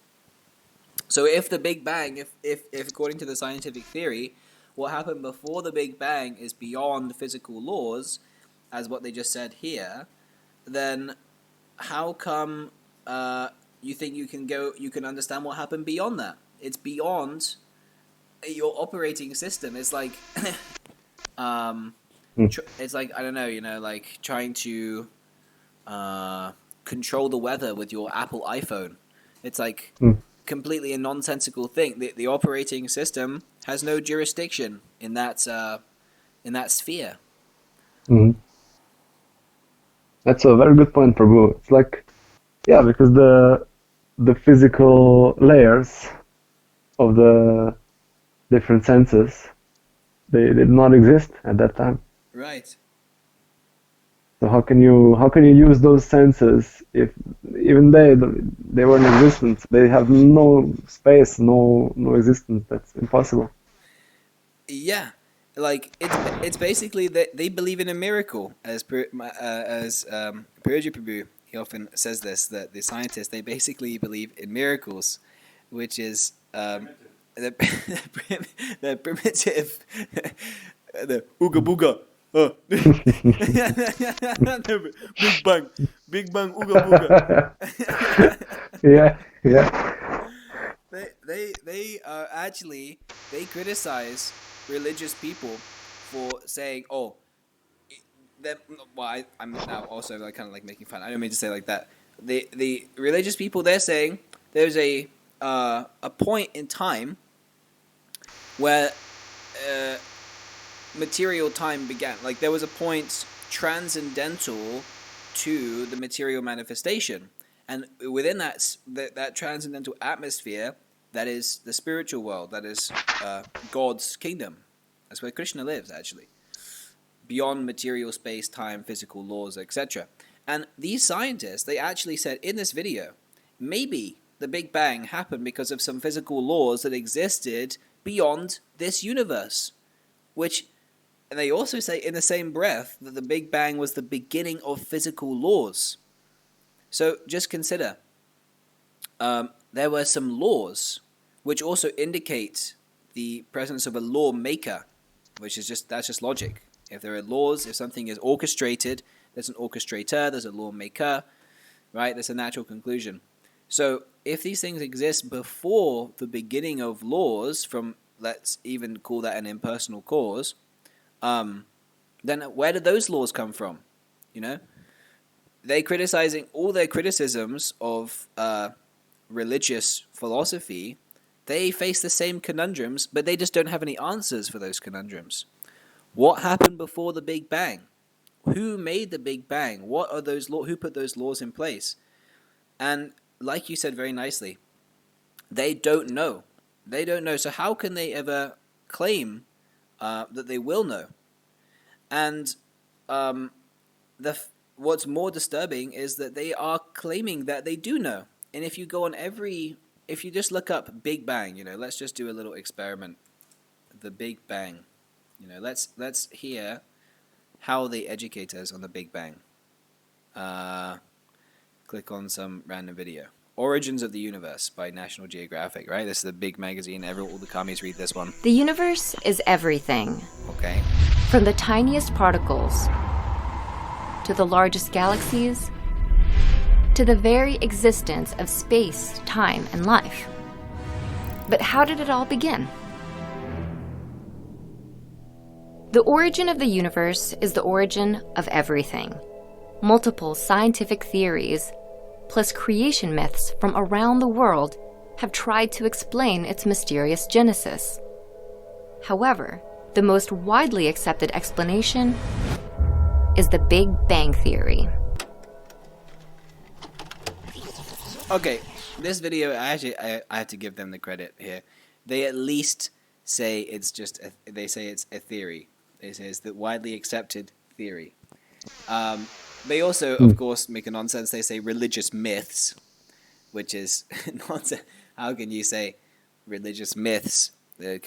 So if the Big Bang, if according to the scientific theory, what happened before the Big Bang is beyond physical laws, as what they just said here, then how come you think you can understand what happened beyond that? It's beyond your operating system. It's like, it's like, I don't know, like trying to control the weather with your Apple iPhone. It's like completely a nonsensical thing. The operating system has no jurisdiction in that sphere. Mhm. That's a very good point, Prabhu. It's like, yeah, because the physical layers of the different senses, they did not exist at that time. Right. So how can you use those senses if even they were in existence? They have no space, no existence. That's impossible. Yeah, like it's basically that they believe in a miracle, as Purja Prabhu, he often says this, that the scientists, they basically believe in miracles, which is the primitive, the ooga booga. Big Bang, ooga booga. Yeah. They actually, they criticize religious people for saying, oh, I'm now also like kind of like making fun. I don't mean to say like that. The religious people, they're saying there's a point in time where material time began. Like there was a point transcendental to the material manifestation, and within that transcendental atmosphere, that is the spiritual world, that is God's kingdom. That's where Krishna lives, actually, beyond material space, time, physical laws, etc. And these scientists, they actually said in this video, maybe the Big Bang happened because of some physical laws that existed beyond this universe, and they also say in the same breath that the Big Bang was the beginning of physical laws. So just consider, there were some laws which also indicate the presence of a lawmaker, that's just logic. If there are laws, if something is orchestrated, there's an orchestrator, there's a lawmaker, right? That's a natural conclusion. So if these things exist before the beginning of laws, from, let's even call that an impersonal cause, then where did those laws come from? They're criticizing all their criticisms of religious philosophy. They face the same conundrums, but they just don't have any answers for those conundrums. What happened before the Big Bang? Who made the Big Bang? What are those who put those laws in place? And like you said very nicely, they don't know. They don't know. So how can they ever claim that they will know? And what's more disturbing is that they are claiming that they do know. And if you go on if you just look up Big Bang, let's just do a little experiment. The Big Bang. Let's hear how they educate us on the Big Bang. Click on some random video. Origins of the Universe by National Geographic, right? This is the big magazine. All the commies read this one. The universe is everything. Okay. From the tiniest particles to the largest galaxies to the very existence of space, time, and life. But how did it all begin? The origin of the universe is the origin of everything. Multiple scientific theories, plus creation myths from around the world, have tried to explain its mysterious genesis. However, the most widely accepted explanation is the Big Bang Theory. Okay, this video, I have to give them the credit here. They at least say it's a theory. They say it's the widely accepted theory. They also, of course, make a nonsense. They say religious myths, which is nonsense. How can you say religious myths? They're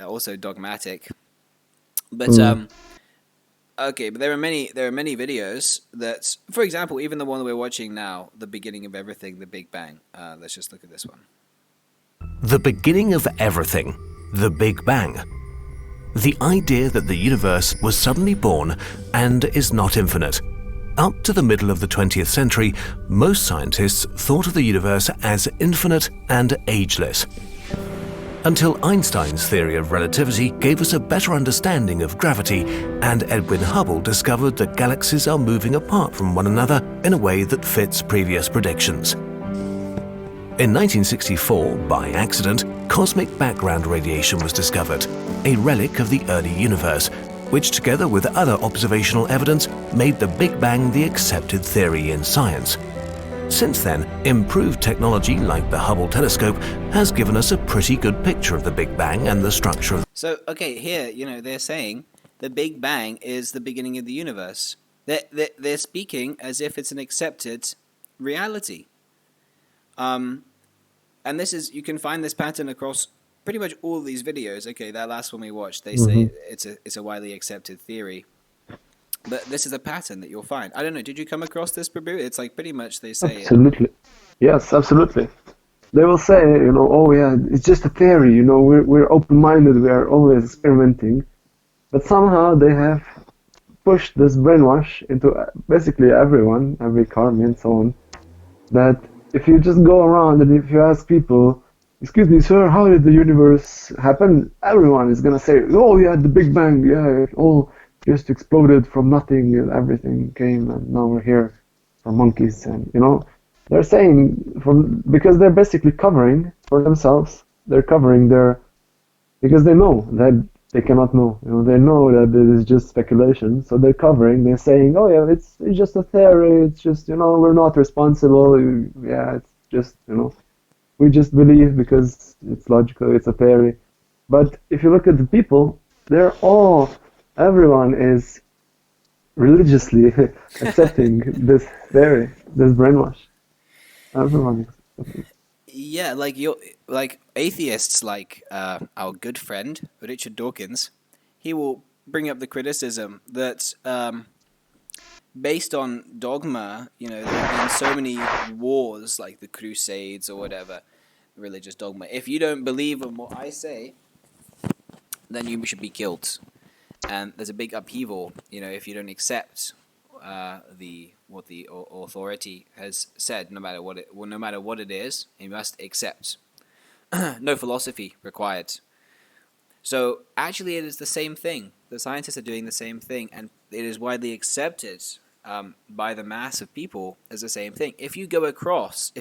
also dogmatic. But okay, but there are many videos that, for example, even the one that we're watching now, the beginning of everything, the Big Bang. Let's just look at this one. The beginning of everything, the Big Bang. The idea that the universe was suddenly born and is not infinite. Up to the middle of the 20th century, most scientists thought of the universe as infinite and ageless. Until Einstein's theory of relativity gave us a better understanding of gravity, and Edwin Hubble discovered that galaxies are moving apart from one another in a way that fits previous predictions. In 1964, by accident, cosmic background radiation was discovered, a relic of the early universe, which together with other observational evidence made the Big Bang the accepted theory in science. Since then, improved technology like the Hubble telescope has given us a pretty good picture of the Big Bang and the structure of... So, okay, here, they're saying the Big Bang is the beginning of the universe. They're speaking as if it's an accepted reality. And this is, you can find this pattern across pretty much all of these videos. Okay, that last one we watched, they say it's a widely accepted theory. But this is a pattern that you'll find. I don't know, did you come across this, Prabhu? It's like pretty much they say... Absolutely. Yes, absolutely. They will say, oh yeah, it's just a theory, we're open-minded, we are always experimenting. But somehow they have pushed this brainwash into basically everyone, every carny and so on, that if you just go around and if you ask people, excuse me, sir, how did the universe happen? Everyone is going to say, oh yeah, the Big Bang, yeah, it all just exploded from nothing and everything came and now we're here for monkeys. And, they're saying, because they're basically covering for themselves, they're covering because they know that they cannot know. They know that it is just speculation, so they're covering. They're saying, "Oh yeah, it's just a theory. It's just we're not responsible. Yeah, it's just we just believe because it's logical. It's a theory." But if you look at the people, everyone is religiously accepting this theory, this brainwash. Everyone is. Yeah, like atheists, like our good friend Richard Dawkins, he will bring up the criticism that based on dogma, there have been so many wars, like the Crusades or whatever, religious dogma. If you don't believe in what I say, then you should be killed. And there's a big upheaval, if you don't accept what the authority has said, no matter what it is, you must accept. No philosophy required. So actually, it is the same thing. The scientists are doing the same thing, and it is widely accepted by the mass of people as the same thing. If you go against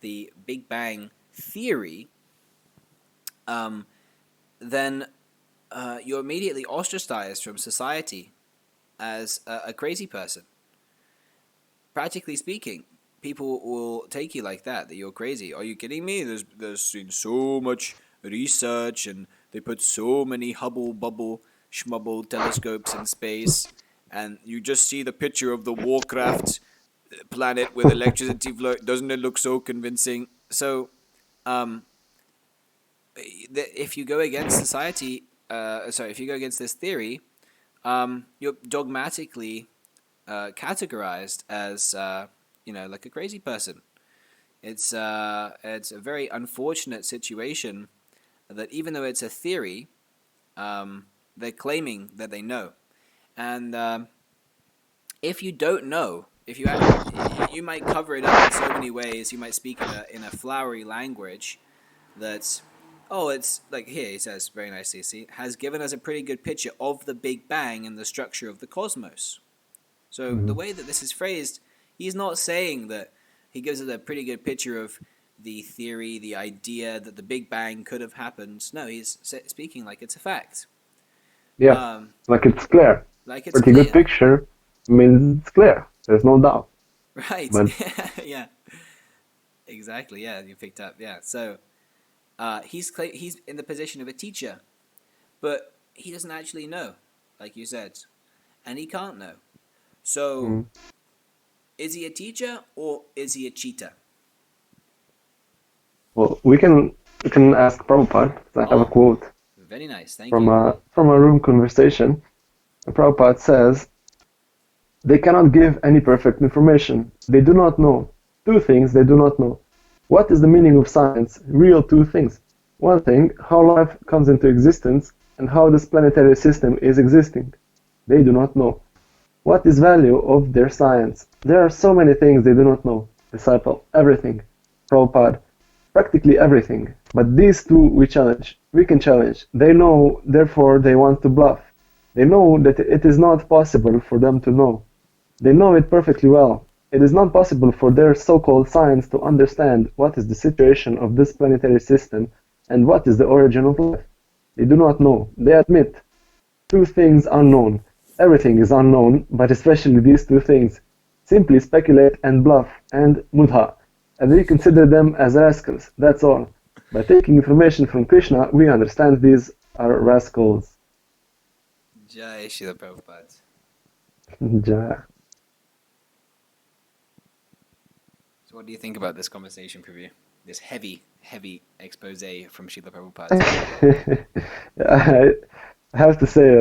the Big Bang theory, then you're immediately ostracized from society as a crazy person. Practically speaking, people will take you like that you're crazy. Are you kidding me? There's been so much research, and they put so many Hubble bubble schmubble telescopes in space, and you just see the picture of the Warcraft planet with electricity flow. Doesn't it look so convincing? So, if you go against society, if you go against this theory, you're dogmatically categorized as like a crazy person. It's a very unfortunate situation that even though it's a theory, they're claiming that they know. And if you don't know, you might cover it up in so many ways. You might speak in a flowery language that's, it's like here, he says very nicely, see, has given us a pretty good picture of the Big Bang and the structure of the cosmos. So the way that this is phrased, he's not saying that he gives us a pretty good picture of the theory, the idea that the Big Bang could have happened. No, he's speaking like it's a fact. Yeah, like it's clear. Like it's pretty clear. Good picture means it's clear. There's no doubt. Right. But... yeah. Exactly. Yeah, you picked up. Yeah. So he's in the position of a teacher, but he doesn't actually know, like you said, and he can't know. So, is he a teacher or is he a cheater? Well, we can ask Prabhupada. I have a quote. Very nice. Thank from you. a room conversation. Prabhupada says, they cannot give any perfect information. They do not know. Two things they do not know. What is the meaning of science? Real two things. One thing, how life comes into existence and how this planetary system is existing. They do not know. What is value of their science? There are so many things they do not know. Disciple, everything. Prabhupada, practically everything. But these two we challenge. We can challenge. They know, therefore they want to bluff. They know that it is not possible for them to know. They know it perfectly well. It is not possible for their so-called science to understand what is the situation of this planetary system and what is the origin of life. They do not know. They admit. Two things unknown. Everything is unknown, but especially these two things. Simply speculate and bluff and mudha. And we consider them as rascals. That's all. By taking information from Krishna, we understand these are rascals. Jai Srila Prabhupada. Jai. So what do you think about this conversation, Prabhu? This heavy expose from Srila Prabhupada. I have to say,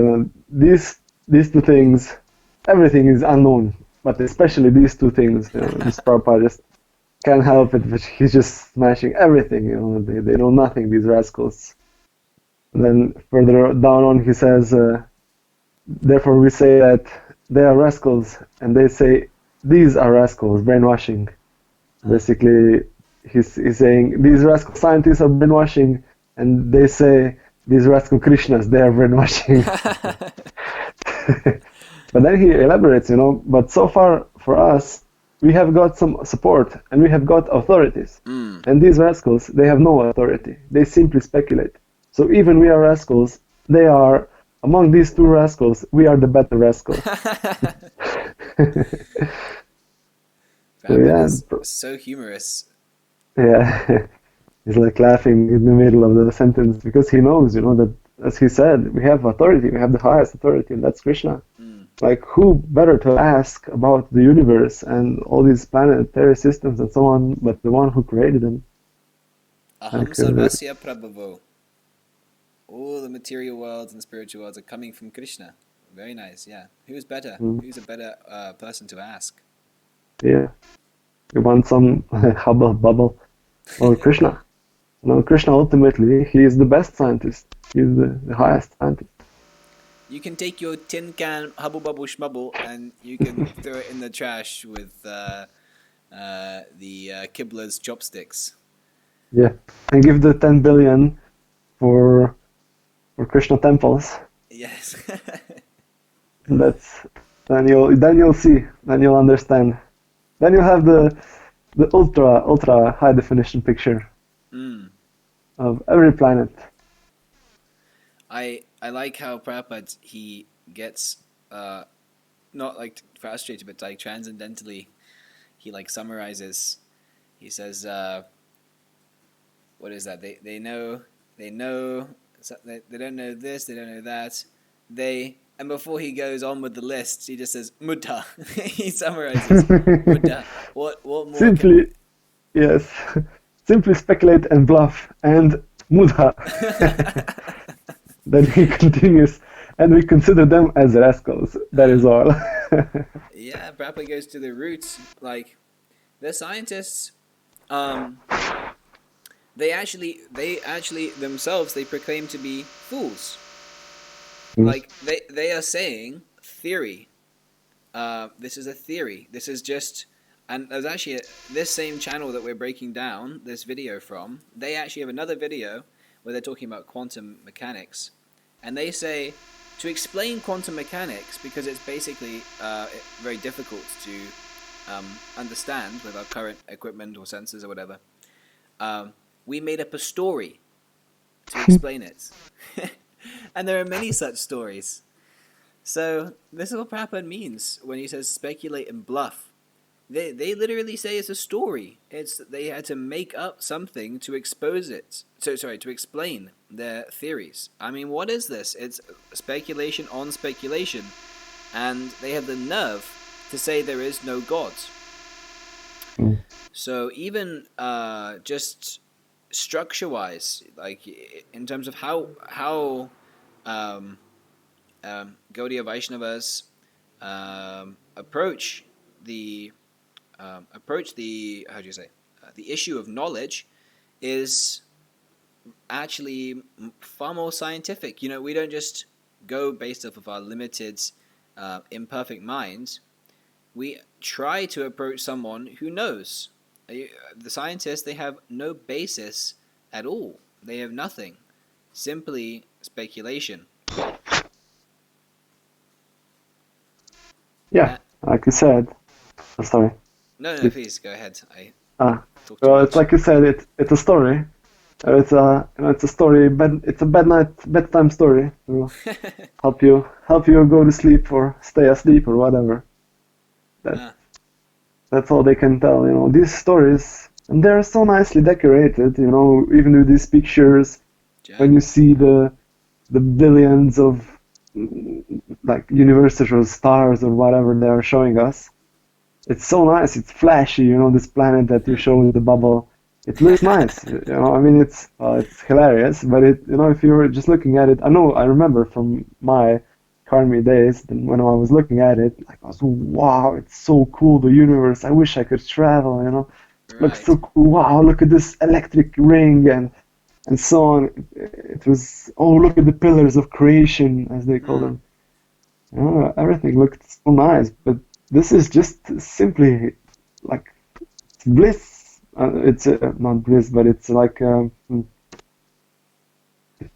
these two things, everything is unknown, but especially these two things. This Prabhupada just can't help it, but he's just smashing everything. They know nothing, these rascals. And then further down on, he says, therefore we say that they are rascals, and they say these are rascals, brainwashing. Basically, he's saying these rascal scientists are brainwashing, and they say these rascal Krishnas, they are brainwashing. But then he elaborates, but so far for us, we have got some support and we have got authorities. And these rascals, they have no authority. They simply speculate. So even we are rascals, they are, among these two rascals, we are the better rascal. So humorous. Yeah, he's like laughing in the middle of the sentence because he knows, that as he said, we have authority, we have the highest authority, and that's Krishna. Like, who better to ask about the universe and all these planetary systems and so on, but the one who created them? Aham sarvasya prabhavo. All the material worlds and spiritual worlds are coming from Krishna. Very nice, yeah. Who's better? Who's a better person to ask? Yeah. You want some hubble bubble? Or Krishna. Krishna ultimately, he is the best scientist. He is the highest scientist. You can take your tin can hubble bubble schmubble and you can throw it in the trash with the Kepplers chopsticks. Yeah, and give the 10 billion for Krishna temples. Yes. Then you'll see, then you'll understand. Then you'll have the ultra high definition picture of every planet. I like how Prabhupada, he gets not like frustrated, but like transcendentally, he like summarizes. He says, "What is that? They know they don't know this, they don't know that. And before he goes on with the list, he just says Mutta." He summarizes Mutta. What more? Simply, yes, simply speculate and bluff and Mudha. Then he continues, and we consider them as rascals. That is all. Yeah, Prabhupada goes to the roots. Like, the scientists, they actually themselves, they proclaim to be fools. Like, they are saying theory. This is a theory. This is just, and there's actually this same channel that we're breaking down this video from. They actually have another video where they're talking about quantum mechanics. And they say, to explain quantum mechanics, because it's basically very difficult to understand with our current equipment or sensors or whatever, we made up a story to explain it. And there are many such stories. So this is what Prabhupada means when he says speculate and bluff. They literally say it's a story. They had to make up something to expose it. To explain their theories. I mean, what is this? It's speculation on speculation. And they have the nerve to say there is no God. So even just structure-wise, like in terms of how Gaudiya Vaishnavas approach the how do you say the issue of knowledge is actually far more scientific. You know, we don't just go based off of our limited, imperfect minds. We try to approach someone who knows. The scientists, they have no basis at all. They have nothing. Simply speculation. Yeah, like you said. Oh, sorry. No, please go ahead. Well, it's like you said. It's a story. It's a story. It's a bedtime story to help you go to sleep or stay asleep or whatever. That's all they can tell. You know, these stories, and they're so nicely decorated. You know, even with these pictures, when you see the billions of like universes or stars or whatever they are showing us. It's so nice. It's flashy. You know, this planet that you show in the bubble. It looks nice. You know, I mean, it's hilarious. But if you were just looking at it, I remember from my Karmi days when I was looking at it, like I was, wow, it's so cool. The universe. I wish I could travel. You know, it looks so cool. Wow, look at this electric ring and so on. It was, oh, look at the pillars of creation, as they call them. You know, everything looked so nice, but this is just simply like bliss. It's not bliss, but it's like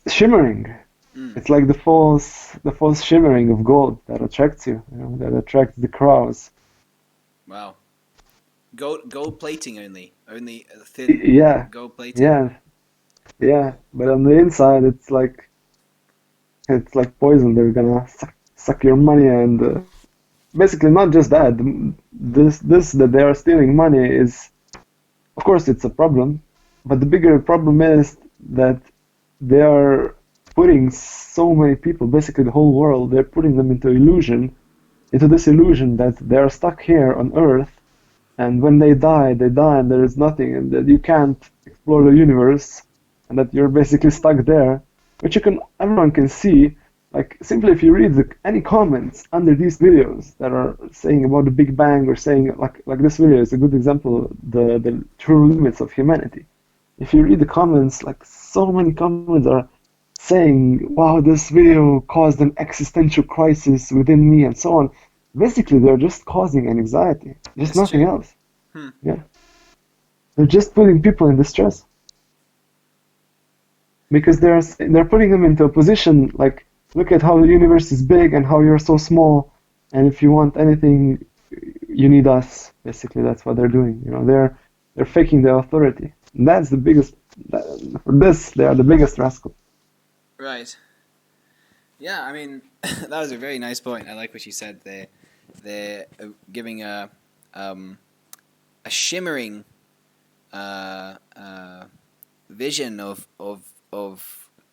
it's shimmering. It's like the false shimmering of gold that attracts you. You know, that attracts the crowds. Wow. Gold plating only thin gold plating. Yeah, but on the inside it's like poison. They're gonna suck your money, and basically not just that. This that they are stealing money is, of course, it's a problem, but the bigger problem is that they are putting so many people, basically the whole world, they're putting them into this illusion that they are stuck here on Earth, and when they die and there is nothing, and that you can't explore the universe, and that you're basically stuck there, which everyone can see. Like, simply if you read any comments under these videos that are saying about the Big Bang, or saying, like this video is a good example, the true limits of humanity. If you read the comments, like so many comments are saying, wow, this video caused an existential crisis within me, and so on. Basically, they're just causing an anxiety, just nothing else. Yeah. They're just putting people in distress. Because they're putting them into a position like, look at how the universe is big and how you're so small, and if you want anything, you need us. Basically, that's what they're doing. You know, they're faking their authority. And that's the biggest. For this, they are the biggest rascal. Right. Yeah, I mean, that was a very nice point. I like what you said. They're giving a shimmering vision of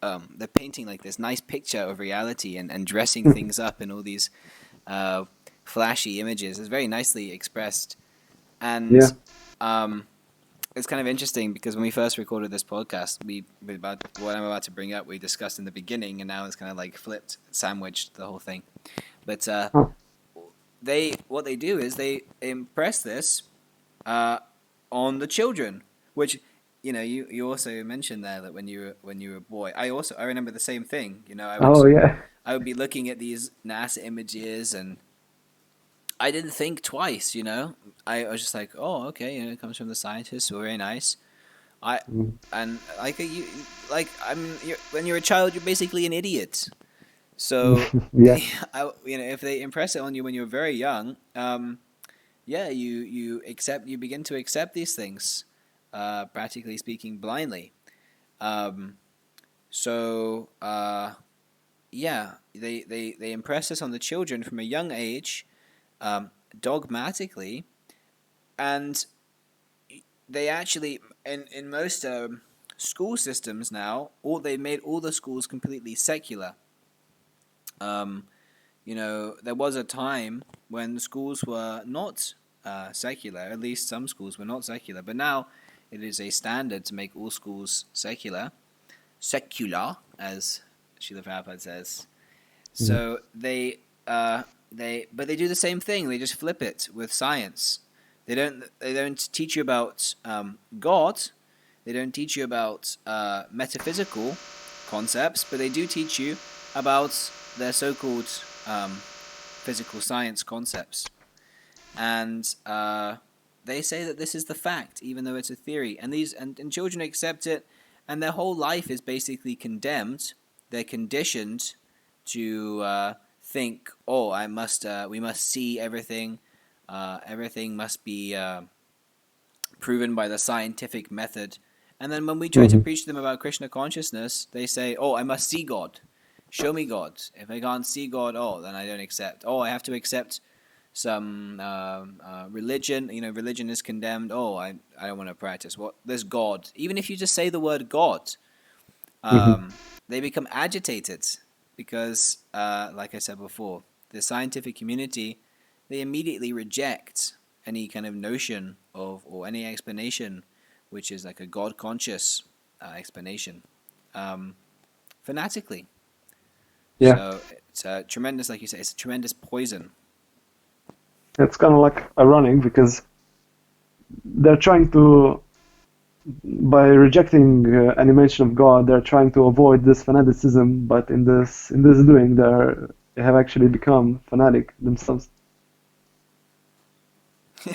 they're painting like this nice picture of reality and dressing things up in all these flashy images. It's very nicely expressed, and it's kind of interesting because when we first recorded this podcast, about what I'm about to bring up, we discussed in the beginning, and now it's kind of like flipped, sandwiched the whole thing. But what they do is they impress this on the children, which, you know, you also mentioned there that when you were a boy, I remember the same thing. You know, I would be looking at these NASA images, and I didn't think twice. You know, I was just like, oh, okay, you know, it comes from the scientists, so very nice. And when you're a child, you're basically an idiot. So if they impress it on you when you're very young, you begin to accept these things. Practically speaking, blindly. They impress us on the children from a young age, dogmatically, and they actually, in most school systems now, they made all the schools completely secular. You know, there was a time when the schools were not secular. At least some schools were not secular, but now It is a standard to make all schools secular, as Srila Prabhupada says. So they do the same thing. They just flip it with science. They don't teach you about God. They don't teach you about metaphysical concepts, but they do teach you about their so-called physical science concepts. And they say that this is the fact, even though it's a theory. And children accept it, and their whole life is basically condemned. They're conditioned to think, oh, we must see everything. Everything must be proven by the scientific method. And then when we try to preach to them about Krishna consciousness, they say, oh, I must see God. Show me God. If I can't see God, then I don't accept. Oh, I have to accept some religion. Religion is condemned. Oh, I don't want to practice. There's God. Even if you just say the word God, they become agitated because, like I said before, the scientific community, they immediately reject any kind of notion of or any explanation which is like a God-conscious explanation, fanatically. Yeah. So it's a tremendous, like you say, it's a tremendous poison. It's kind of like ironic because they're trying to, by rejecting any mention of God, they're trying to avoid this fanaticism. But in this doing, they have actually become fanatic themselves.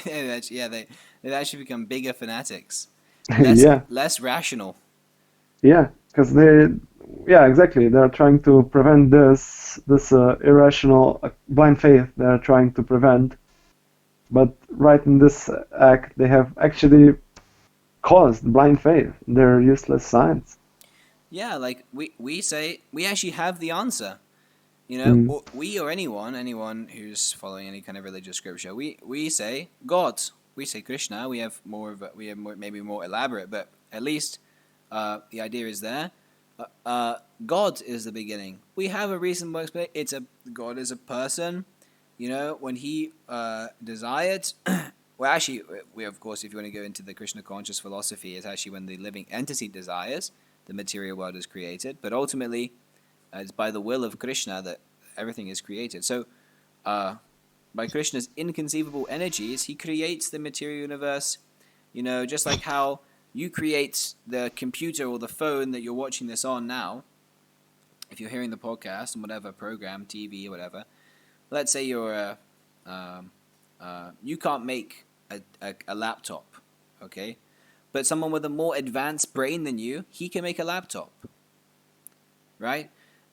Yeah, they've actually become bigger fanatics. Yeah. Less rational. Yeah, because exactly. They're trying to prevent this irrational blind faith. They're trying to prevent, but right in this act, they have actually caused blind faith. They're useless science. Yeah, like we say, we actually have the answer. Or we or anyone who's following any kind of religious scripture, we say God. We say Krishna. We have maybe more elaborate, but at least the idea is there. God is the beginning. We have a reasonable explanation. God is a person. When he desired. Well, actually, we of course, if you want to go into the Krishna conscious philosophy, it's actually when the living entity desires, the material world is created. But ultimately, it's by the will of Krishna that everything is created. So, by Krishna's inconceivable energies, he creates the material universe, just like how you create the computer or the phone that you're watching this on now. If you're hearing the podcast and whatever program, TV or whatever, let's say you're you can't make a laptop, okay? But someone with a more advanced brain than you, he can make a laptop, right?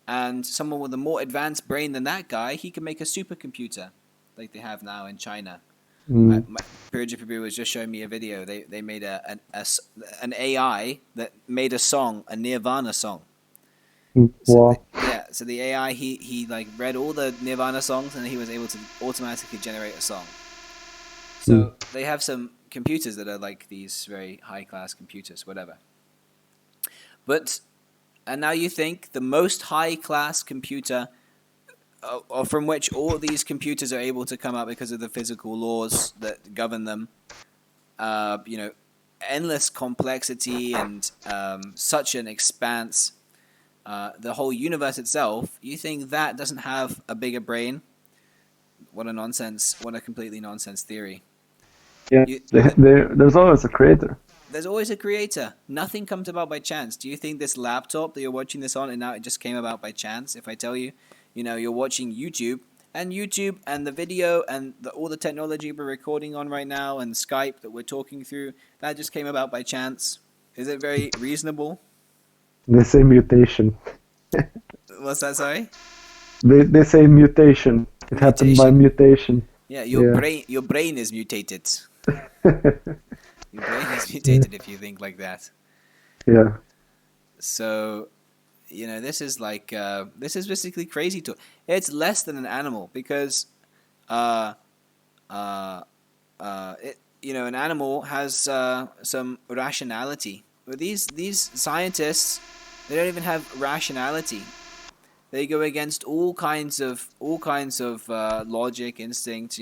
And someone with a more advanced brain than that guy, he can make a supercomputer, like they have now in China. Purja Prabhu was just showing me a video. They made an AI that made a song, a Nirvana song. Wow. So the AI he like read all the Nirvana songs and he was able to automatically generate a song. So they have some computers that are like these very high class computers, whatever. And now you think the most high class computer, or from which all these computers are able to come out because of the physical laws that govern them, endless complexity and such an expanse, the whole universe itself, you think that doesn't have a bigger brain? What a nonsense, what a completely nonsense theory. Yeah, there's always a creator. There's always a creator. Nothing comes about by chance. Do you think this laptop that you're watching this on and now it just came about by chance? If I tell you, you're watching YouTube and the video and all the technology we're recording on right now and Skype that we're talking through, that just came about by chance. Is it very reasonable? They say mutation. What's that, sorry? They say mutation. It happened by mutation. Yeah, your brain is mutated. Your brain is mutated if you think like that. Yeah. So, this is like this is basically crazy talk. It's less than an animal because an animal has some rationality. But these scientists, they don't even have rationality. They go against all kinds of logic, instinct,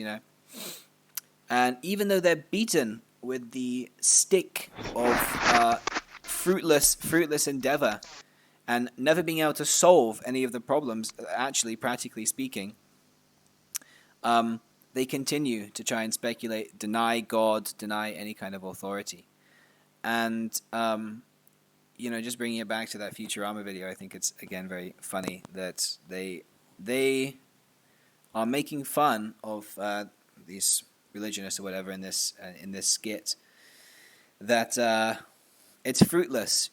And even though they're beaten with the stick of fruitless endeavor, and never being able to solve any of the problems, actually, practically speaking, they continue to try and speculate, deny God, deny any kind of authority. And, just bringing it back to that Futurama video, I think it's, again, very funny that they are making fun of these religionists or whatever in this skit, that it's fruitless,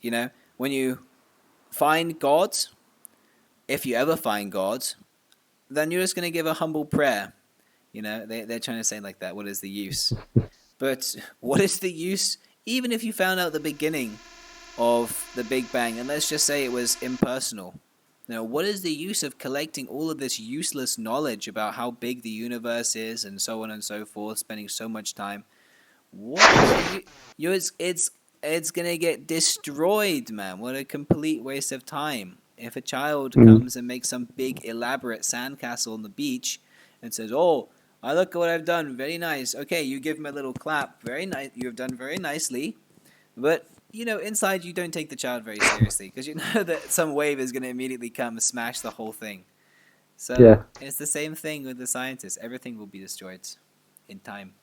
when you find God, if you ever find God, then you're just going to give a humble prayer. They're trying to say like that, what is the use? But what is the use, even if you found out the beginning of the Big Bang, and let's just say it was impersonal? What is the use of collecting all of this useless knowledge about how big the universe is and so on and so forth, spending so much time? It's going to get destroyed, man. What a complete waste of time. If a child comes and makes some big elaborate sandcastle on the beach and says, "Oh, I look at what I've done, very nice." Okay, you give him a little clap, very nice, you have done very nicely. But, inside you don't take the child very seriously, because you know that some wave is going to immediately come and smash the whole thing. So it's the same thing with the scientists. Everything will be destroyed in time.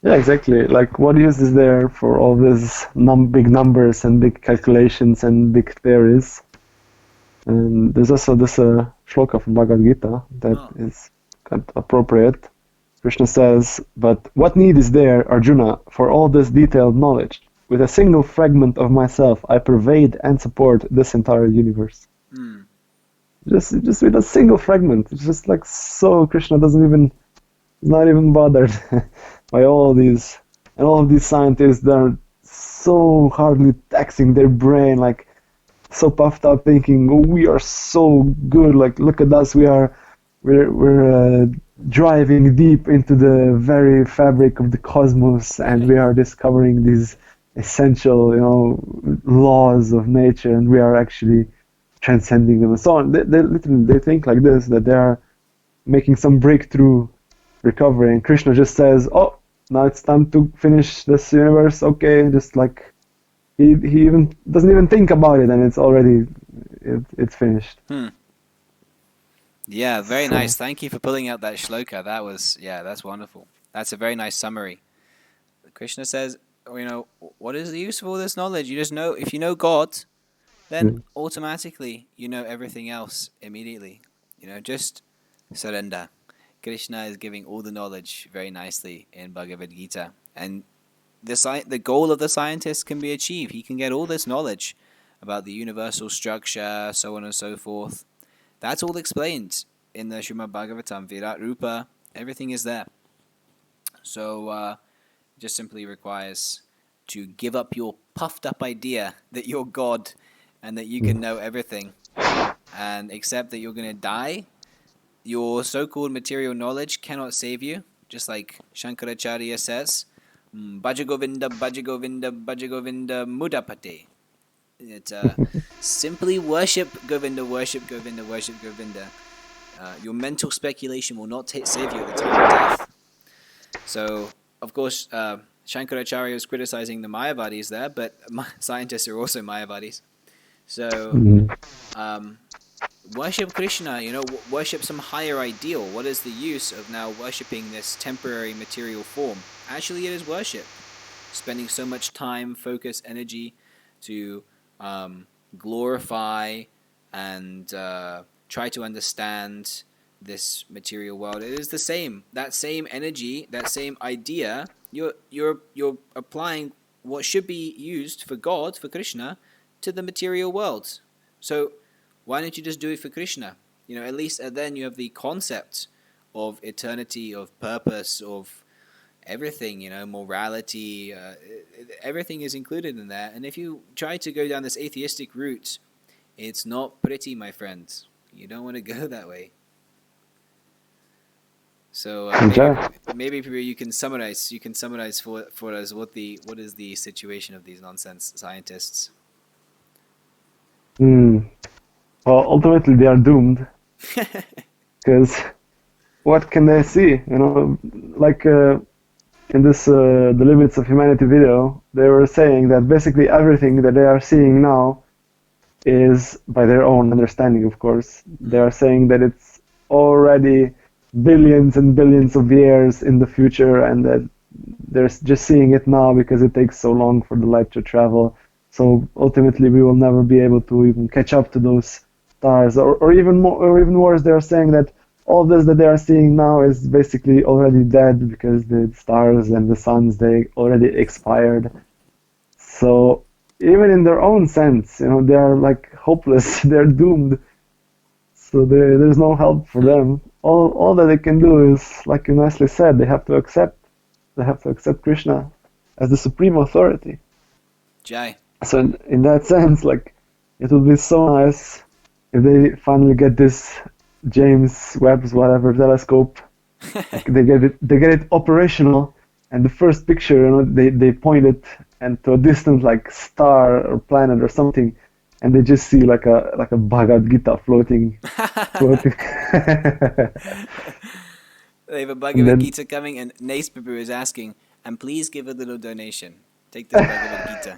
Yeah, exactly. Like, what use is there for all these big numbers and big calculations and big theories? And there's also this shloka from Bhagavad Gita that is kind of appropriate. Krishna says, "But what need is there, Arjuna, for all this detailed knowledge? With a single fragment of myself, I pervade and support this entire universe." Just with a single fragment. It's just like, so Krishna not even bothered by all these, and all of these scientists that are so hardly taxing their brain, like so puffed up, thinking, "Oh, we are so good, like look at us, we're driving deep into the very fabric of the cosmos, and we are discovering these essential, laws of nature, and we are actually transcending them," and so on. They think like this, that they are making some breakthrough recovery, and Krishna just says, "Oh, now it's time to finish this universe." Okay, just like he even doesn't even think about it, and it's already it's finished. Yeah, very nice. Thank you for pulling out that shloka. That's wonderful. That's a very nice summary. Krishna says, what is the use of all this knowledge? You just know, if you know God, then automatically you know everything else immediately. Just surrender. Krishna is giving all the knowledge very nicely in Bhagavad Gita. And the goal of the scientist can be achieved. He can get all this knowledge about the universal structure, so on and so forth. That's all explained in the Srimad Bhagavatam, Virat Rupa. Everything is there. So it just simply requires to give up your puffed up idea that you're God and that you can know everything, and accept that you're going to die. Your so-called material knowledge cannot save you, just like Shankaracharya says, Bhaja Govinda, Bhaja Govinda, Bhaja Govinda Mudapate. It's simply worship Govinda, worship Govinda, worship Govinda. Your mental speculation will not save you at the time of death. So, of course, Shankaracharya was criticizing the Mayavadis there, but scientists are also Mayavadis. So, worship Krishna, worship some higher ideal. What is the use of now worshipping this temporary material form? Actually, it is worship. Spending so much time, focus, energy to glorify and try to understand this material world. It is the same. That same energy, that same idea, you're applying what should be used for God, for Krishna, to the material world. So why don't you just do it for Krishna? At least then you have the concept of eternity, of purpose, of everything, morality, everything is included in that. And if you try to go down this atheistic route, it's not pretty, my friends. You don't want to go that way. So maybe you can summarize. You can summarize for us what is the situation of these nonsense scientists. Well, ultimately they are doomed, because what can they see? Like The Limits of Humanity video, they were saying that basically everything that they are seeing now is, by their own understanding, of course, they are saying that it's already billions and billions of years in the future, and that they're just seeing it now because it takes so long for the light to travel. So ultimately, we will never be able to even catch up to those stars, or even more, or even worse, they are saying that all this that they are seeing now is basically already dead because the stars and the suns, they already expired. So even in their own sense, they are like hopeless. They're doomed. So there's no help for them. All that they can do is, like you nicely said, they have to accept Krishna as the supreme authority. Jai. So in that sense, like, it would be so nice if they finally get this James Webb's whatever telescope. Like, they get it operational, and the first picture, they point it and to a distant like star or planet or something, and they just see like a Bhagavad Gita floating. They have a Bhagavad Gita coming, and Nace Babu is asking, and please give a little donation. Take this Bhagavad Gita.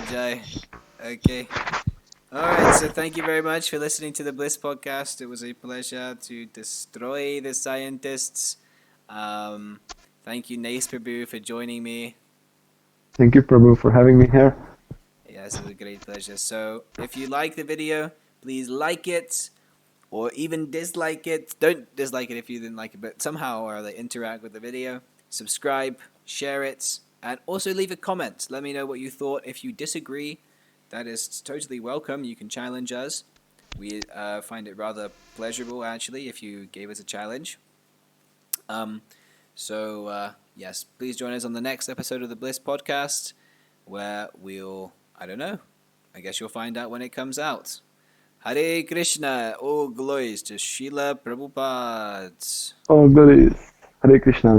Jai. Okay. All right, so thank you very much for listening to the Bliss podcast. It was a pleasure to destroy the scientists. Thank you, Nace Prabhu, for joining me. Thank you, Prabhu, for having me here. Yes, it was a great pleasure. So if you like the video, please like it, or even dislike it. Don't dislike it if you didn't like it, but somehow or other interact with the video. Subscribe, share it, and also leave a comment. Let me know what you thought. If you disagree, that is totally welcome. You can challenge us. We find it rather pleasurable, actually, if you gave us a challenge. Yes, please join us on the next episode of the Bliss podcast, where we'll, I don't know, I guess you'll find out when it comes out. Hare Krishna, all glories to Srila Prabhupada. All glories. Hare Krishna.